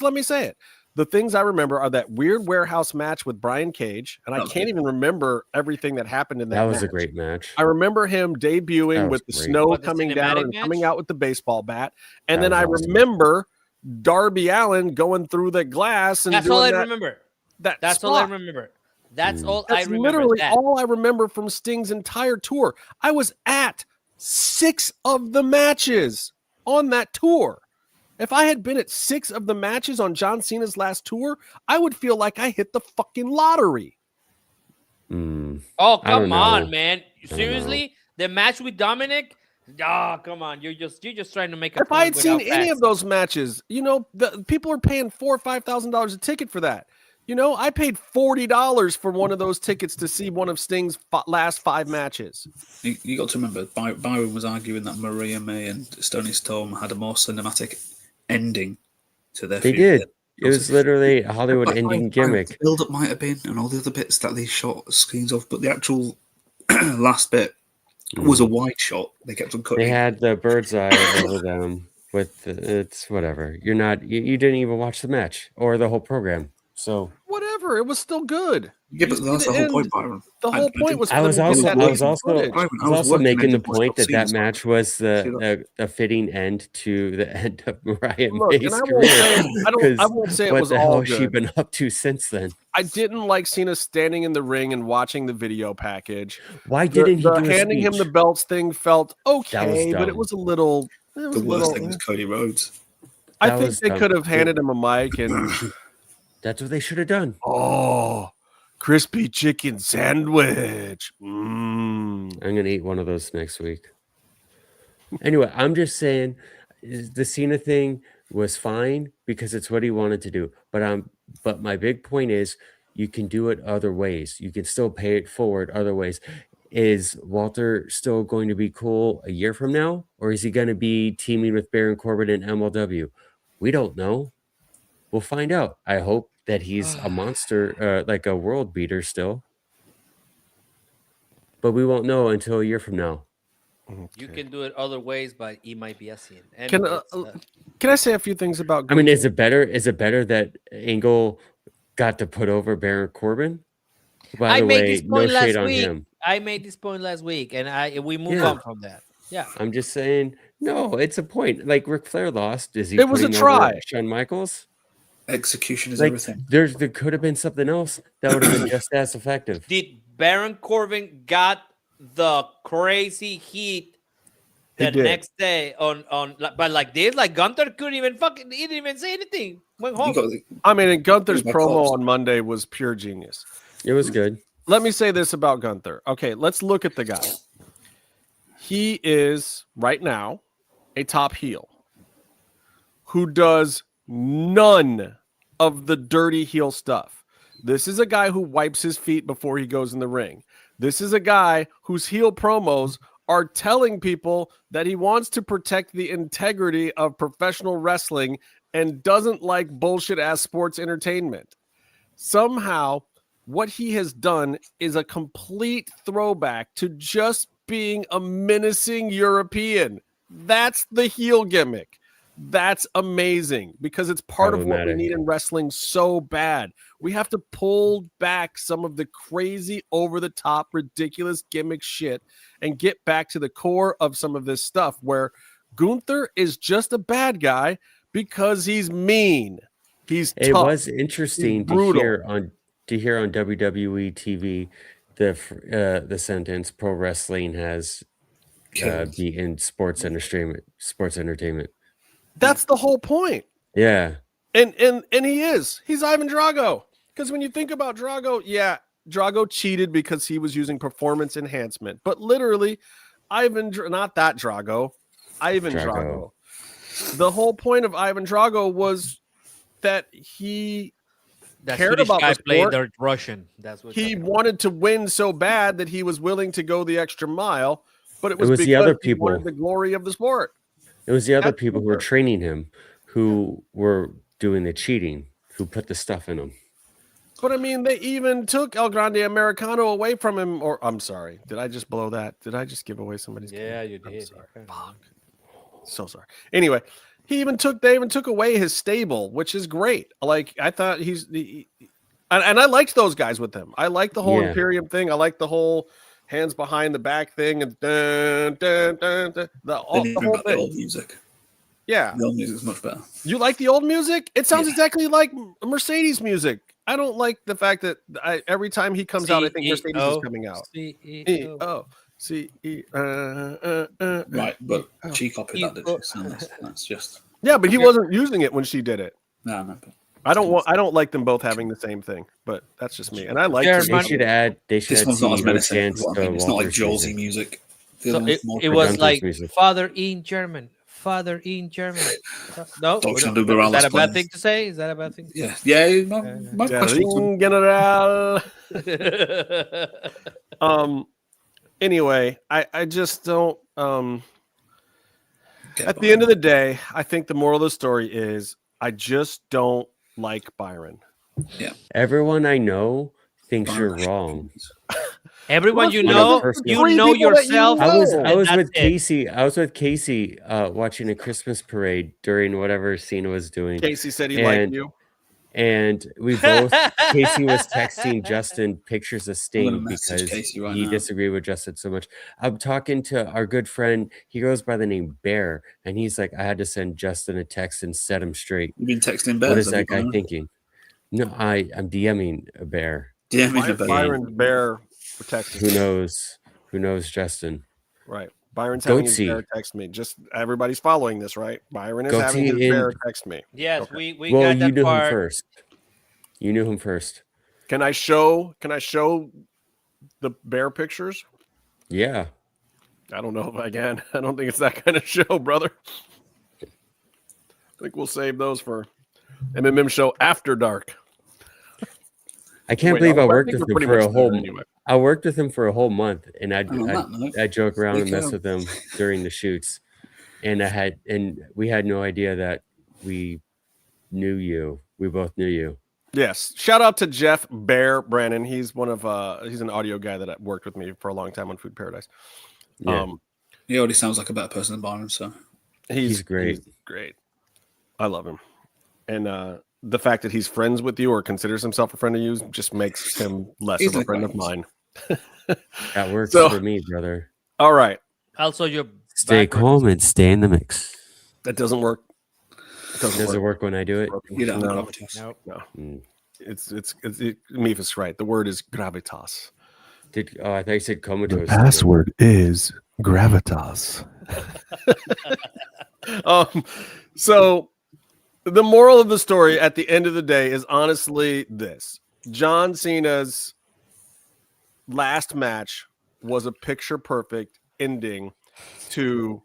Let me say it. The things I remember are that weird warehouse match with Brian Cage, and I can't even remember everything that happened in that match. That was a great match. I remember him debuting with the snow coming down and coming out with the baseball bat. And then I remember Darby Allin going through the glass, and that's all I remember. That's all I remember. That's literally all I remember from Sting's entire tour. I was at 6 of the matches on that tour. If I had been at 6 of the matches on John Cena's last tour, I would feel like I hit the fucking lottery. Oh, come on, man. Seriously? The match with Dominic. Oh, come on! You're just trying to make a. If I had seen any of those matches, the people are paying $4,000 or $5,000 a ticket for that. I paid $40 for one of those tickets to see one of Sting's last 5 matches. You got to remember, Byron was arguing that Maria May and Stony Storm had a more cinematic ending to their feud. They did. It was literally a Hollywood ending gimmick. The build-up might have been, and all the other bits that they shot screens of, but the actual last bit was a wide shot. They kept on cutting. They had the bird's eye over them it's whatever. You didn't even watch the match or the whole program. So whatever, it was still good. Yeah, but that's the whole point, Byron. The whole point was. I was also making the point that match was the fitting end to the end of Mariah May's career. I won't say it was all good. What the hell has she been up to since then? I didn't like Cena standing in the ring and watching the video package. Why didn't he do handing him the belts thing felt okay, but it was a little. The worst thing was Cody Rhodes. I think they could have handed him a mic and. That's what they should have done. Oh, crispy chicken sandwich. I'm going to eat one of those next week. Anyway, I'm just saying the Cena thing was fine because it's what he wanted to do. But my big point is you can do it other ways. You can still pay it forward other ways. Is Walter still going to be cool a year from now? Or is he going to be teaming with Baron Corbin and MLW? We don't know. We'll find out. I hope that he's a monster, like a world beater still. But we won't know until a year from now. Okay. You can do it other ways, but he might be a scene. Can I say a few things about? I mean, is it better that Angle got to put over Baron Corbin? By the way, no shade on him. I made this point last week, and we move on from that. Yeah, I'm just saying. No, it's a point. Like Ric Flair lost. Is he? It was a try. Shawn Michaels. Execution is everything. There could have been something else that would have been just as effective. Did Baron Corbin got the crazy heat the next day on but like this? Like Gunther couldn't even he didn't even say anything. Went home. And Gunther's promo on Monday was pure genius. It was good. Let me say this about Gunther. Okay, let's look at the guy. He is right now a top heel who does none of the dirty heel stuff. This is a guy who wipes his feet before he goes in the ring. This is a guy whose heel promos are telling people that he wants to protect the integrity of professional wrestling and doesn't like bullshit-ass sports entertainment. Somehow, what he has done is a complete throwback to just being a menacing European. That's the heel gimmick. That's amazing because it's part of what we need in wrestling so bad. We have to pull back some of the crazy, over-the-top, ridiculous gimmick shit and get back to the core of some of this stuff where Gunther is just a bad guy because he's mean. He's tough. It was interesting to hear on WWE TV the sentence "Pro wrestling has beaten sports entertainment." That's the whole point. Yeah. And he's Ivan Drago. Because when you think about Drago, yeah, Drago cheated because he was using performance enhancement. But literally, Ivan Drago. The whole point of Ivan Drago was that he cared about the sport. Played Russian. That's what he wanted to win so bad that he was willing to go the extra mile. But it was because the other people he wanted the glory of the sport. It was the other people who were training him who were doing the cheating, who put the stuff in him. But I mean, they even took El Grande Americano away from him. Or I'm sorry, did I just blow that? Did I just give away somebody's? Yeah, you did. I'm sorry. Fuck. So sorry. Anyway, they even took away his stable, which is great. Like I thought and I liked those guys with him. I like the whole Imperium thing. I like the whole hands behind the back thing and the whole thing. The old music. Yeah, the old music is much better. You like the old music? It sounds exactly like Mercedes music. I don't like the fact that every time he comes out, I think Mercedes is coming out. Right, but she copied that, did she? So that's just but he wasn't using it when she did it. No. I don't like them both having the same thing, but that's just me. And I like they should add this one's not as menacing. It's not like Jolsey music. So it was like father in German. Father in German. No, is that a bad thing to say? Is that a bad thing? Yeah, yeah. My question. General. Anyway, I just don't. At the end of the day, I think the moral of the story is I just don't like Byron. Yeah. Everyone I know thinks you're wrong. Everyone you know yourself. I was with Casey. I was with Casey watching a Christmas parade during whatever Cena was doing. Casey said he liked you. And we both, Casey was texting Justin pictures of Sting because he disagreed with Justin so much. I'm talking to our good friend. He goes by the name Bear. And he's like, I had to send Justin a text and set him straight. You've been texting Bear? What is that guy thinking? No, I'm DMing a Bear. DMing a Bear. Byron Bear texting. Who knows Justin? Right. Byron's having his bear text me. Just everybody's following this, right? Byron is having his bear text me. Yes, okay. we got that part. Him first. You knew him first. Can I show the bear pictures? Yeah. I don't know if I can. I don't think it's that kind of show, brother. I think we'll save those for MMMshow after dark. I can't believe I worked with him for a whole anyway. I worked with him for a whole month, and I joke around and mess with him during the shoots, and we had no idea that we knew you. We both knew you. Yes. Shout out to Jeff Bear Brannon. He's he's an audio guy that worked with me for a long time on Food Paradise. Yeah. He already sounds like a better person than Byron, so he's great. He's great. I love him, and the fact that he's friends with you or considers himself a friend of you just makes him less of a friend of mine. That works for me, brother. All right. Also, your stay calm and stay in the mix. That doesn't work. Does it work when I do it? You don't know. No. It's Meefloaf's right. The word is gravitas. I thought you said comatose. The password is gravitas. So the moral of the story at the end of the day is honestly this: John Cena's last match was a picture perfect ending to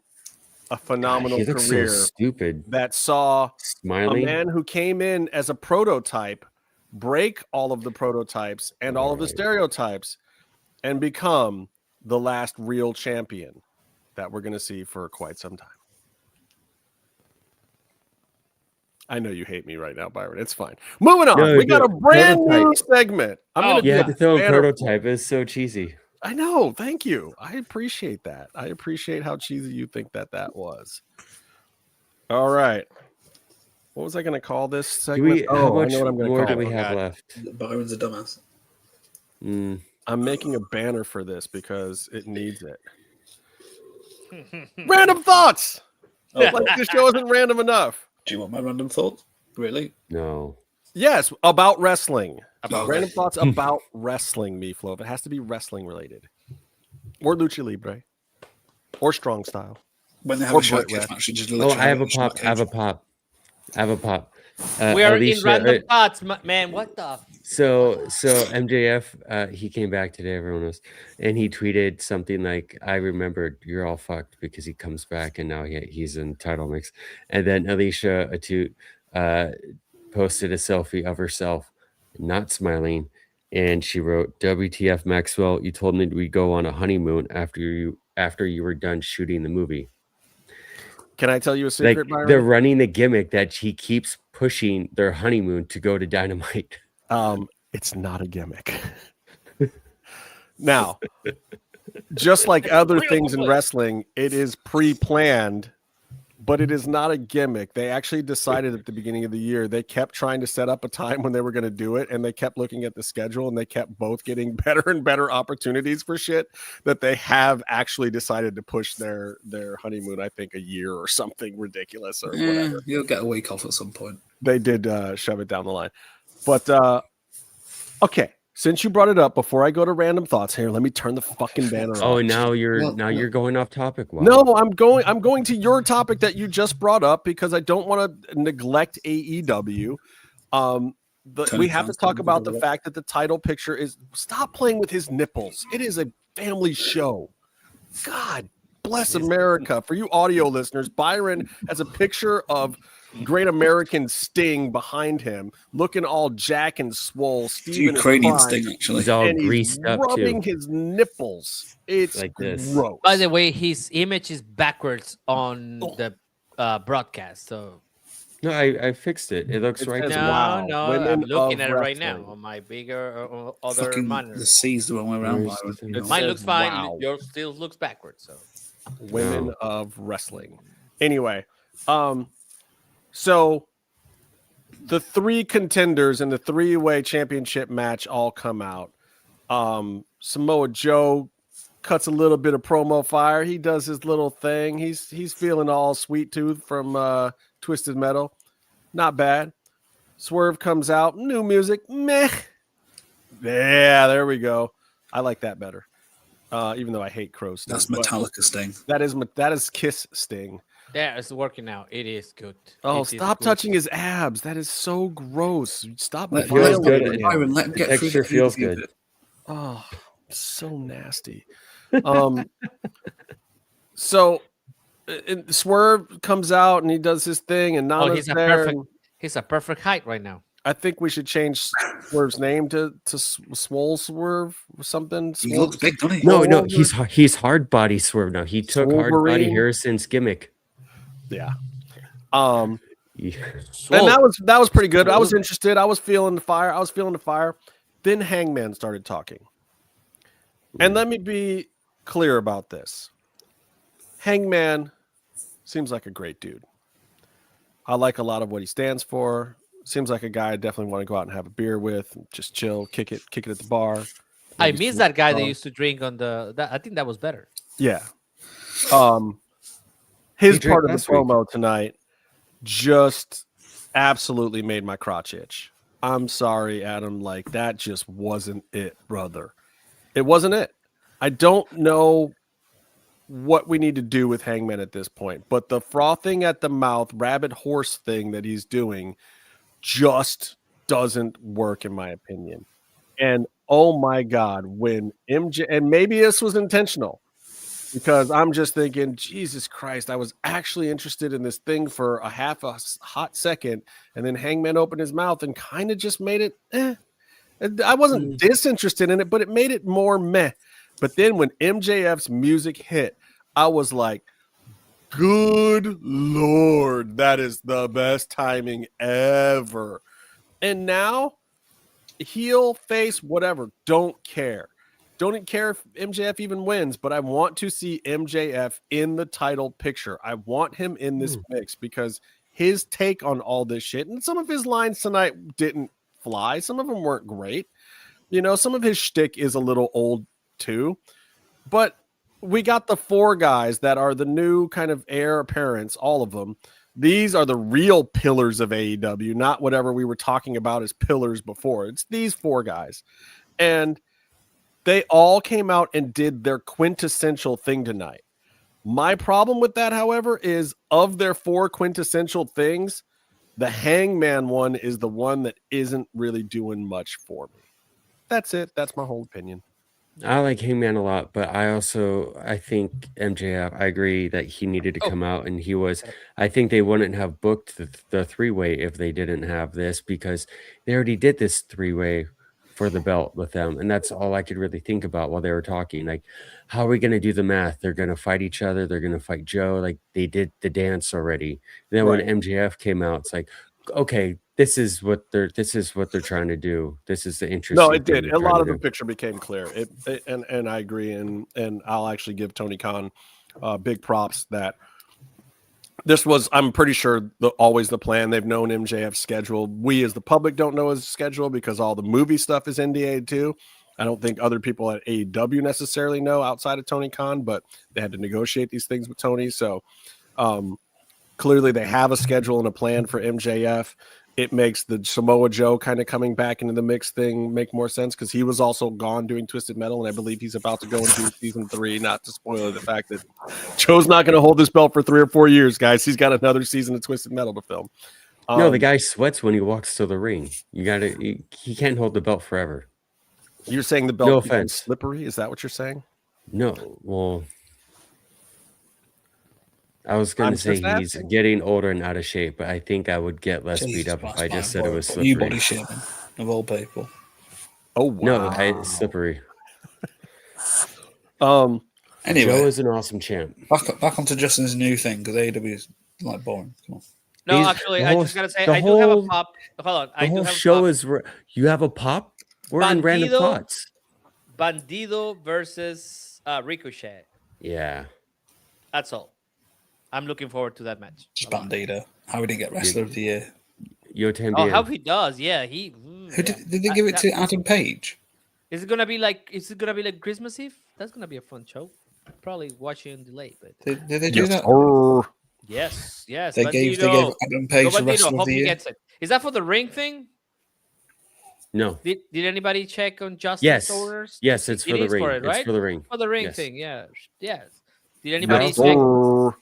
a phenomenal career. So stupid. That saw Smiling. A man who came in as a prototype break all of the prototypes and all of the stereotypes and become the last real champion that we're going to see for quite some time. I know you hate me right now, Byron. It's fine. Moving on. We got a brand new segment. You had to throw a prototype. It's so cheesy. I know. Thank you. I appreciate that. I appreciate how cheesy you think that was. All right. What was I going to call this segment? How much more do we have left? Byron's a dumbass. I'm making a banner for this because it needs it. Random thoughts. Like the show isn't random enough. Do you want my random thoughts? Really? No. Yes, about wrestling. Random thoughts about wrestling, Meefloaf. It has to be wrestling related. Or Lucha Libre. Or Strong Style. When they have a showcase match, I have a pop. I have a pop. We are in random thoughts, man. What the? So MJF, he came back today, everyone knows, and he tweeted something like, I remembered you're all fucked because he comes back and now he's in title mix. And then Alicia Atut posted a selfie of herself not smiling, and she wrote, WTF Maxwell, you told me we go on a honeymoon after you were done shooting the movie. Can I tell you a secret, Byron? They're running a gimmick that she keeps pushing their honeymoon to go to Dynamite. It's not a gimmick. Now, just like other things in wrestling, it is pre-planned, but it is not a gimmick. They actually decided at the beginning of the year, they kept trying to set up a time when they were going to do it, and they kept looking at the schedule, and they kept both getting better and better opportunities for shit that they have actually decided to push their honeymoon, I think, a year or something ridiculous or whatever. You'll get a week off at some point. They did shove it down the line. But, okay. Since you brought it up, before I go to random thoughts here, let me turn the fucking banner on. Oh, now you're going off topic. Wow. No, I'm going to your topic that you just brought up because I don't want to neglect AEW. We have to talk about the fact that the title picture is stop playing with his nipples. It is a family show. God bless America. For you audio listeners, Byron has a picture of Great American Sting behind him, looking all jack and swole. Ukrainian Sting, actually. He's all and greased he's up rubbing too. his nipples. It's like this. gross. By the way, his image is backwards on the broadcast. So No, I fixed it. It looks right. says, there. wow. no, Women I'm looking of at it right now wrestling. on my bigger other Fucking monitor. the C's the wrong way around, Where's Byron. the You thing? know. Mine says, looks fine. wow. Yours still looks backwards. So Women No. of wrestling. Anyway, so the three contenders in the three-way championship match all come out. Samoa Joe cuts a little bit of promo fire. He does his little thing. He's feeling all sweet tooth from Twisted Metal. Not bad. Swerve comes out. New music. Meh. Yeah, there we go. I like that better. Even though I hate Crow Sting. That's Metallica Sting. That is Kiss Sting. yeah, it's working out. It is good. Oh, It is stop good. touching his abs. That is so gross. Stop Let, feels let, violating good. him. Byron, let him The get through texture the feels interview good. bit. Oh, so nasty. So Swerve comes out and he does his thing, and Oh, Nana's he's a there. perfect. And He's a perfect height right now. I think we should change Swerve's name to Swole Swerve or something. He looks big, doesn't he? No, Swole- he's hard body Swerve now. He took hard body Wolverine. Harrison's gimmick. Yeah. Yeah. And that was pretty good. I was interested. I was feeling the fire. Then Hangman started talking. And let me be clear about this. Hangman seems like a great dude. I like a lot of what he stands for. Seems like a guy I definitely want to go out and have a beer with, just chill, kick it at the bar. I Maybe miss some that guy that rum. used to drink on the. I think that was better. Yeah. His He drank part of the last week. promo tonight just absolutely made my crotch itch. I'm sorry, Adam. Like, that just wasn't it, brother. It wasn't it. I don't know what we need to do with Hangman at this point, but the frothing at the mouth, rabbit horse thing that he's doing just doesn't work, in my opinion. And oh my God, when MJ, and maybe this was intentional, because I'm just thinking, Jesus Christ, I was actually interested in this thing for a hot second, and then Hangman opened his mouth and kind of just made it, I wasn't disinterested in it, but it made it more meh. But then when MJF's music hit, I was like, good Lord, that is the best timing ever. And now, heel, face, whatever, don't care. Don't care if MJF even wins, but I want to see MJF in the title picture. I want him in this mix because his take on all this shit, and some of his lines tonight didn't fly. Some of them weren't great. You know, some of his shtick is a little old too. But we got the four guys that are the new kind of heir apparents, all of them. These are the real pillars of AEW, not whatever we were talking about as pillars before. It's these four guys. And they all came out and did their quintessential thing tonight. My problem with that, however, is of their four quintessential things, the Hangman one is the one that isn't really doing much for me. That's it. That's my whole opinion. I like Hangman a lot, but I think MJF, I agree that he needed to come out, and I think they wouldn't have booked the three-way if they didn't have this, because they already did this three-way for the belt with them. And that's all I could really think about while they were talking. Like, how are we going to do the math? They're going to fight each other. They're going to fight Joe. Like, they did the dance already. And then when MJF came out, it's like, okay, this is what they're trying to do. This is the interesting. No, it did. A lot of the picture became clear. And I agree. And I'll actually give Tony Khan big props that this was, I'm pretty sure, always the plan. They've known MJF's schedule. We as the public don't know his schedule because all the movie stuff is NDA too. I don't think other people at AEW necessarily know outside of Tony Khan, but they had to negotiate these things with Tony. So clearly they have a schedule and a plan for MJF. It makes the Samoa Joe kind of coming back into the mix thing make more sense because he was also gone doing Twisted Metal, and I believe he's about to go and do season 3. Not to spoil the fact that Joe's not going to hold this belt for 3 or 4 years, guys. He's got another season of Twisted Metal to film. No, the guy sweats when he walks to the ring. He can't hold the belt forever. You're saying the belt No becomes offense. slippery? Is that what you're saying? No, well, I was going I'm to say just he's asking. getting older and out of shape, but I think I would get less beat Jesus up if Christ, I just man, said it was you slippery. body shaming of all people. Oh wow. No, it's slippery. Anyway, Joe is an awesome champ. back onto Justin's new thing because AEW is like boring. Come on. No, He's- actually, the I whole- just gotta say, the I do have a whole- pop. Hold on, I The do whole have a show pop. is you have a pop? We're in random Bandido. thoughts. Bandido versus Ricochet. Yeah. That's all. I'm looking forward to that match. Just Bandido. How would he get Wrestler of the Year? Yo Oh, también. how he does? Yeah, he. Who did they give it to? Adam Page. Is it gonna be like? Is it gonna be like Christmas Eve? That's gonna be a fun show. Probably watching on delay, but Did they do that? yes. They gave Adam Page the Wrestler of hope the he Year. gets it. Is that for the ring thing? No. Did anybody check on Justin's Yes. orders? Yes, it's for the ring. Right? It's for the ring. For the ring Yes. thing, yeah. Yes. Did anybody also- check?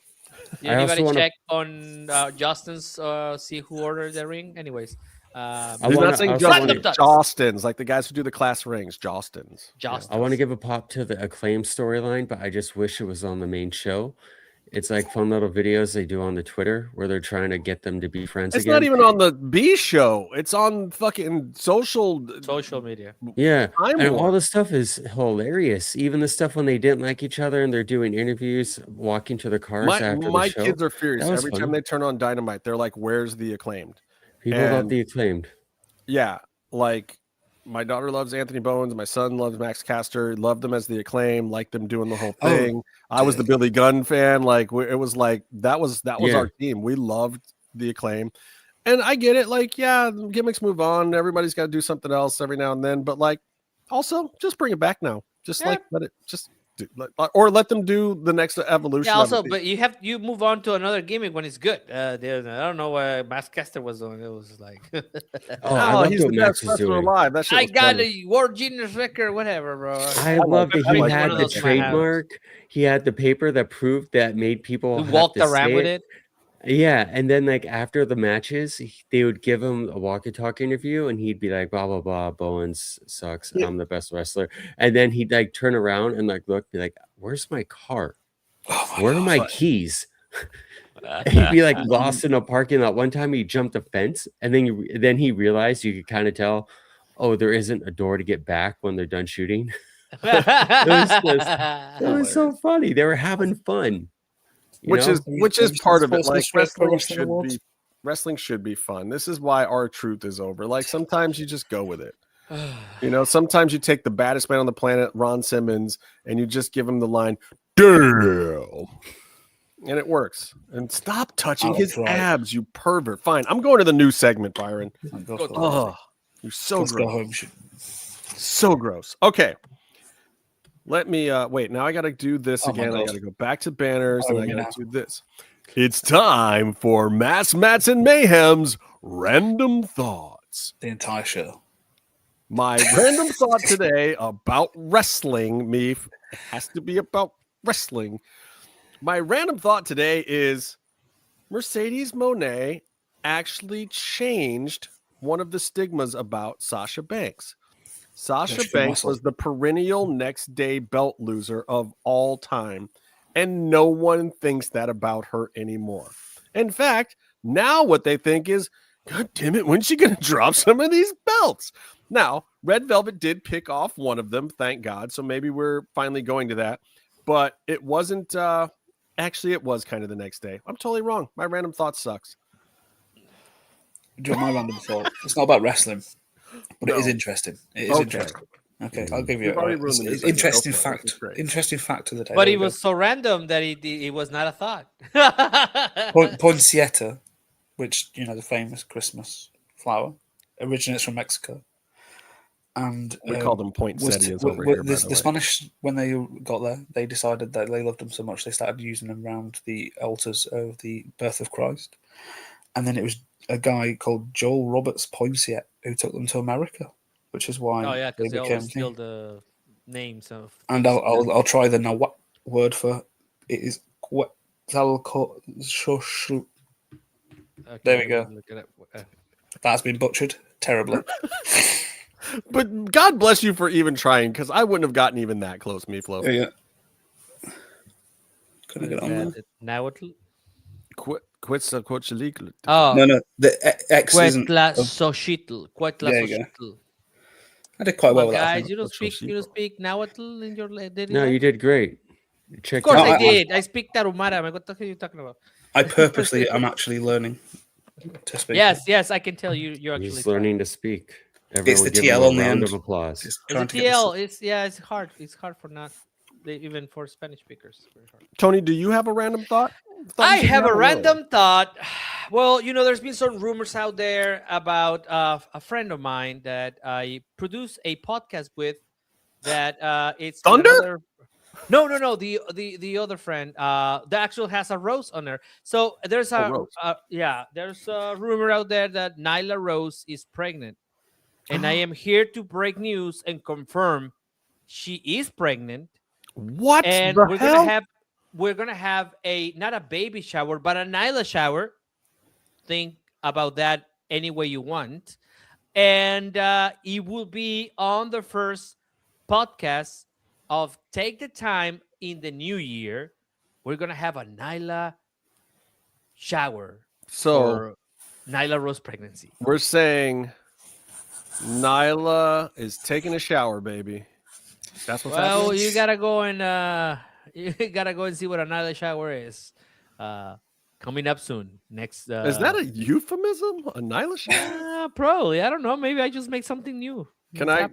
Did I also anybody wanna- check on Justin's see who ordered the ring? Anyways, He's wanna- not saying I also Justin, wanna- Jostins, like the guys who do the class rings. Jostins. Justin. I want to give a pop to the Acclaim storyline, but I just wish it was on the main show. It's like fun little videos they do on the Twitter where they're trying to get them to be friends It's again. not even on the B show. It's on fucking social media. Yeah, Time and all Warp. the stuff is hilarious. Even the stuff when they didn't like each other and they're doing interviews, walking to their cars after My the show. kids are furious. That was Every fun. time they turn on Dynamite, they're like, "Where's the Acclaimed?" People love and- the Acclaimed. Yeah, like my daughter loves Anthony Bowens. My son loves Max Caster. Loved them as the Acclaim. Liked them doing the whole Oh, thing. I was the Billy Gunn fan. Like it was like that was Yeah. our team. We loved the Acclaim, and I get it. Like yeah, gimmicks move on. Everybody's got to do something else every now and then. But like also just bring it back now. Just like let it just. Or let them do the next evolution. Yeah. Also, of it. but you move on to another gimmick when it's good. I don't know what Maskcaster was doing. It was like, Oh, I love he's what the Max best is wrestler doing. alive. That shit I was got funny. a World Genius record, whatever, bro. I love that I he like had one the of those in my house. trademark. He had the paper that proved that made people Who have walked to around say with it. Yeah, and then like after the matches, they would give him a walkie-talkie interview, and he'd be like, "Blah blah blah, Bowens sucks. Yeah. I'm the best wrestler." And then he'd like turn around and like look, be like, "Where's my car? Where are my keys?" He'd be like lost in a parking lot. One time he jumped a fence, and then he realized you could kind of tell, oh, there isn't a door to get back when they're done shooting. It was so funny. They were having fun. You Which know? is part of it. Like Wrestling wrestling should be fun. This is why our truth is over. Like sometimes you just go with it. You know, sometimes you take the baddest man on the planet, Ron Simmons, and you just give him the line, "Damn," and it works. And stop touching his abs, you pervert. Fine, I'm going to the new segment, Byron. Oh, you're so Let's go gross. home. So gross. Okay. Let me wait. Now I got to do this Oh my again. I God. got to go back to banners Oh, and I yeah. got to do this. It's time for Mats and Mayhem's random thoughts. The entire show. My random thought today about wrestling, Meef. It has to be about wrestling. My random thought today is Mercedes Moné actually changed one of the stigmas about Sasha Banks. Sasha Extra Banks muscle. was the perennial next day belt loser of all time, and no one thinks that about her anymore. In fact, now what they think is, God damn it, when's she going to drop some of these belts? Now, Red Velvet did pick off one of them, thank God, so maybe we're finally going to that, but it wasn't, actually it was kind of the next day. I'm totally wrong. My random thought sucks. Do you want my random thought? It's not about wrestling, but it is No. interesting. It is Okay. interesting. Okay, I'll give you You've already a ruined the news it's segment. interesting Go for it. fact. This is great. Interesting fact of the day. But There it we was so random that it was not a thought. go. Poinsettia, which the famous Christmas flower, originates from Mexico, and We call them poinsettias over here, by the way. Spanish, when they got there, they decided that they loved them so much they started using them around the altars of the birth of Christ, and then it was a guy called Joel Roberts Poinsett who took them to America, which is why Oh yeah, because they became always steal the names of. And I'll try the Nahuatl word for it is Quetzalcoatl. Okay, There we go. look it up. That's been butchered terribly. But God bless you for even trying, because I wouldn't have gotten even that close, Meefloaf. Yeah. Couldn't get on there. Nahuatl. Quetzalcoatl. Oh, No, the X isn't. Quetzalcoatl. Quetzalcoatl. I did quite well with that. Guys, you don't speak Nahuatl in your daily No, life? you did great. Of course I did. I speak Tarahumara. What the hell are you talking about? I purposely am actually learning to speak. Yes, I can tell you're actually He's learning to speak. It's the TL on the end. Of applause. It's a TL. It's hard. It's hard for even for Spanish speakers. Very hard. Tony, do you have a random thought? I have a random thought. Well, there's been some rumors out there about a friend of mine that I produce a podcast with. That it's Thunder. No. The other friend that actually has a rose on her. So there's there's a rumor out there that Nyla Rose is pregnant, and I am here to break news and confirm she is pregnant. What? And the we're hell? gonna have a not a baby shower, but a Nyla shower. Think about that any way you want, and it will be on the first podcast of Take the Time in the new year. We're gonna have a Nyla shower for Nyla Rose pregnancy. We're saying Nyla is taking a shower, baby. That's what's happening. Well, you gotta go and see what a Nyla shower is. Coming up soon. Next. Is that a euphemism? A Nyla shower? Probably. I don't know. Maybe I just make something new. Can I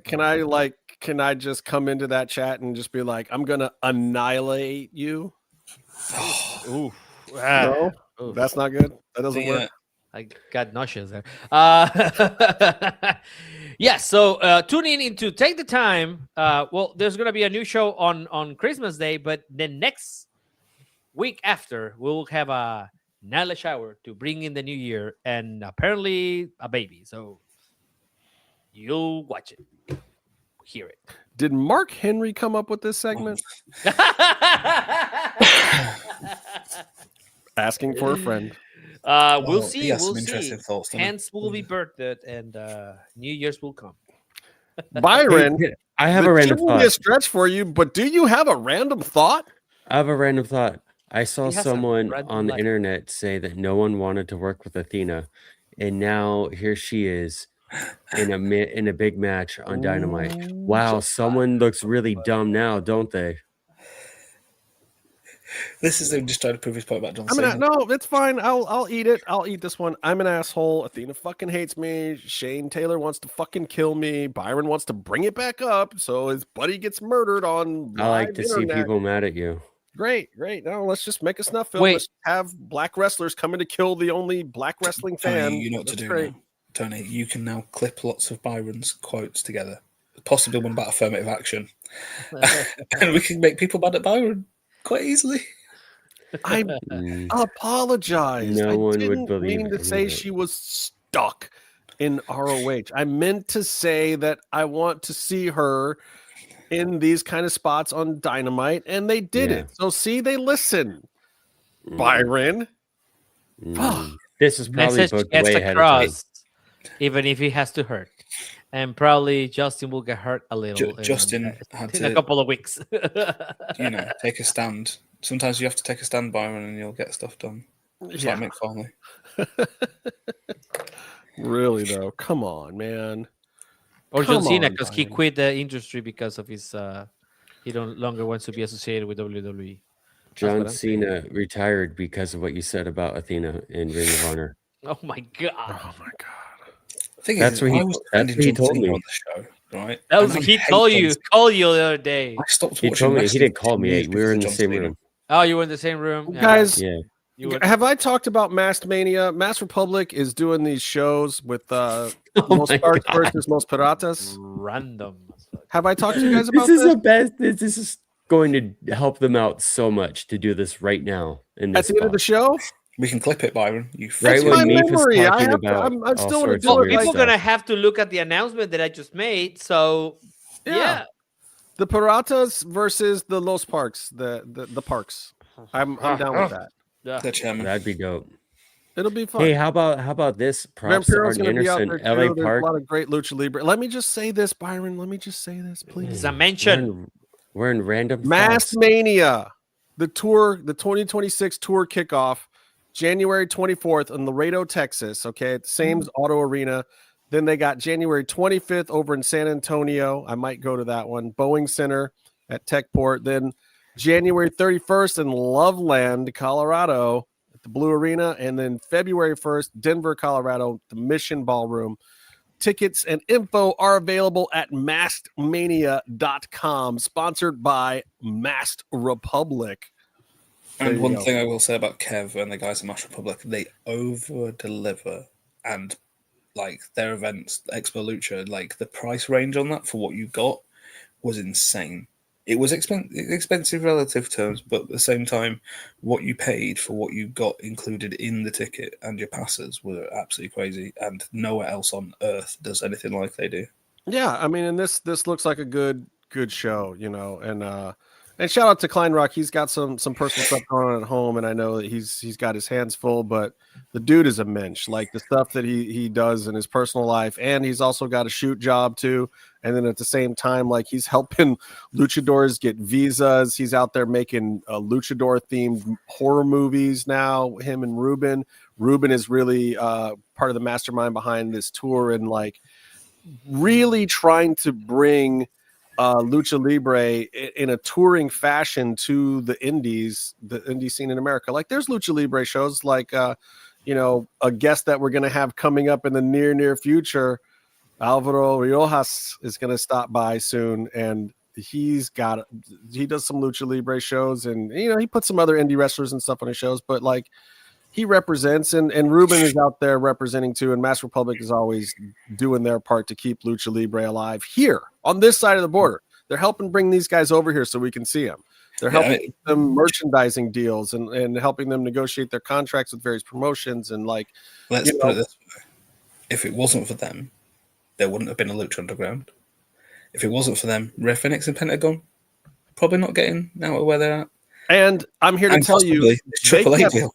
just come into that chat and just be like, I'm gonna annihilate you? Ooh. No, that's not good. That doesn't work. I got nauseous there. Yes, so tune in into Take the Time. Well, there's gonna be a new show on Christmas Day, but the next week after we'll have a Nyla shower to bring in the new year and apparently a baby. So you'll watch it, hear it. Did Mark Henry come up with this segment? Asking for a friend. We'll see. We'll see. Thoughts, Hence will be birthed and New Year's will come. Byron, I have a random thought. Be a stretch for you, but do you have a random thought? I have a random thought. I saw someone on the internet say that no one wanted to work with Athena, and now here she is in a big match on Dynamite. Wow, someone looks really dumb now, don't they? This is him just trying to prove his point about John Cena. No, it's fine. I'll eat it. I'll eat this one. I'm an asshole. Athena fucking hates me. Shane Taylor wants to fucking kill me. Byron wants to bring it back up, so his buddy gets murdered on. I like to see people mad at you. Great. No, let's just make a snuff film. Let's have black wrestlers coming to kill the only black wrestling fan. You know what to do now. Tony, you can now clip lots of Byron's quotes together, possibly one about affirmative action, and we can make people mad at Byron quite easily. I apologize. No one would believe mean to say she was stuck in ROH. I meant to say that I want to see her in these kind of spots on Dynamite, and they did it. So see, they listen. Byron. This is probably booked way ahead of time. Even if he has to hurt. And probably Justin will get hurt a little. Justin had in a couple of weeks. Take a stand. Sometimes you have to take a stand, Byron, and you'll get stuff done. Just like Mick Foley. Really, though? Come on, man. Or John Cena, because he quit the industry because of his... he no longer wants to be associated with WWE. John Cena retired because of what you said about Athena in Ring of Honor. Oh, my God. Oh, my God. That's what he told me on the show, right? That was he called you the other day. I stopped watching. He told me he didn't call me. We were in the same room. Oh, you were in the same room, guys. Yeah. Have I talked about Masked Mania? Masked Republic is doing these shows with Most Arts versus Most Piratas. Random. Have I talked to you guys about this? This is the best. This is going to help them out so much to do this right now. At the end of the show. We can clip it, Byron. Right when Meef is talking about I'm still going to do it. People are going to have to look at the announcement that I just made. So, yeah. The Piratas versus the Los Parks, the Parks. I'm down with that. That'd be dope. It'll be fun. Hey, how about this? Props to Arn Anderson, LA Park. A lot of great Lucha Libre. Let me just say this, Byron. Let me just say this, please. It's a mention. We're in random Masked Mania, the tour, the 2026 tour kickoff. January 24th in Laredo, Texas. Okay, at the same Auto Arena. Then they got January 25th over in San Antonio. I might go to that one. Boeing Center at Techport. Then January 31st in Loveland, Colorado at the Blue Arena. And then February 1st, Denver, Colorado, the Mission Ballroom. Tickets and info are available at maskedmania.com, sponsored by Masked Republic. And one thing I will say about Kev and the guys at Masked Republic, they over-deliver. And like their events, Expo Lucha, like the price range on that for what you got was insane. It was expensive relative terms, but at the same time, what you paid for what you got included in the ticket and your passes were absolutely crazy. And nowhere else on earth does anything like they do. Yeah, I mean, and this looks like a good show, you know, and shout out to Klein Rock. He's got some personal stuff going on at home, and I know that he's got his hands full, but the dude is a mensch. Like the stuff that he does in his personal life, and he's also got a shoot job too. And then at the same time, like he's helping luchadors get visas. He's out there making luchador themed horror movies now. Him and Ruben. Ruben is really part of the mastermind behind this tour, and like really trying to bring Lucha Libre in a touring fashion to the indies, the indie scene in America. Like there's Lucha Libre shows like, you know, a guest that we're going to have coming up in the near future, Alvaro Riojas, is going to stop by soon. And he does some Lucha Libre shows, and, you know, he puts some other indie wrestlers and stuff on his shows, but like he represents, and Ruben is out there representing too. And Masked Republic is always doing their part to keep Lucha Libre alive here on this side of the border. They're helping bring these guys over here so we can see them. They're helping them merchandising deals and helping them negotiate their contracts with various promotions. And like, let's put it this way. If it wasn't for them, there wouldn't have been a Lucha Underground. If it wasn't for them, Red Phoenix and Pentagon probably not getting out of where they're at. And I'm here to tell you, Triple A deal.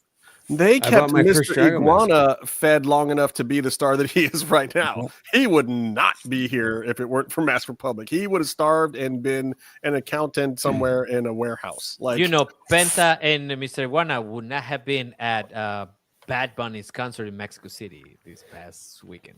They kept Mr. Iguana fed long enough to be the star that he is right now. He would not be here if it weren't for Masked Republic. He would have starved and been an accountant somewhere in a warehouse. Like, you know, Penta and Mr. Iguana would not have been at Bad Bunny's concert in Mexico City this past weekend.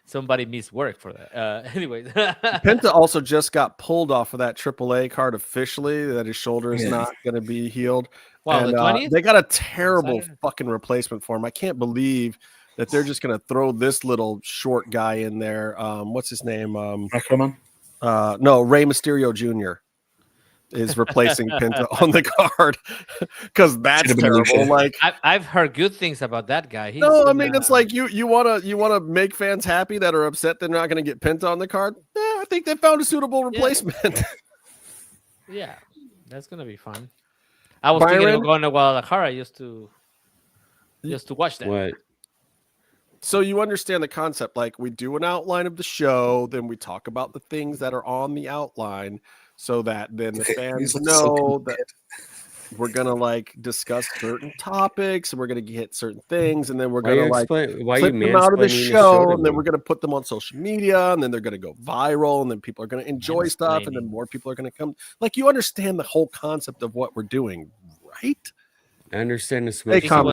Somebody missed work for that. Anyway, Penta also just got pulled off of that AAA card officially, that his shoulder is not going to be healed. Wow, and, they got a terrible fucking replacement for him. I can't believe that they're just going to throw this little short guy in there. What's his name? No, Rey Mysterio Jr. is replacing Penta on the card because that's terrible. Like I've heard good things about that guy. I mean, it's like you wanna make fans happy that are upset they're not gonna get Penta on the card. I think they found a suitable replacement. Yeah, that's gonna be fun. I was thinking of going to Guadalajara just to watch that. What? So you understand the concept? Like we do an outline of the show, then we talk about the things that are on the outline, so that then the fans know that we're gonna like discuss certain topics and we're gonna get certain things, and then we're gonna clip them out of the show, and then we're gonna put them on social media, and then they're gonna go viral, and then people are gonna enjoy stuff, and then more people are gonna come. Like you understand the whole concept of what we're doing, right? I understand the Hey, calm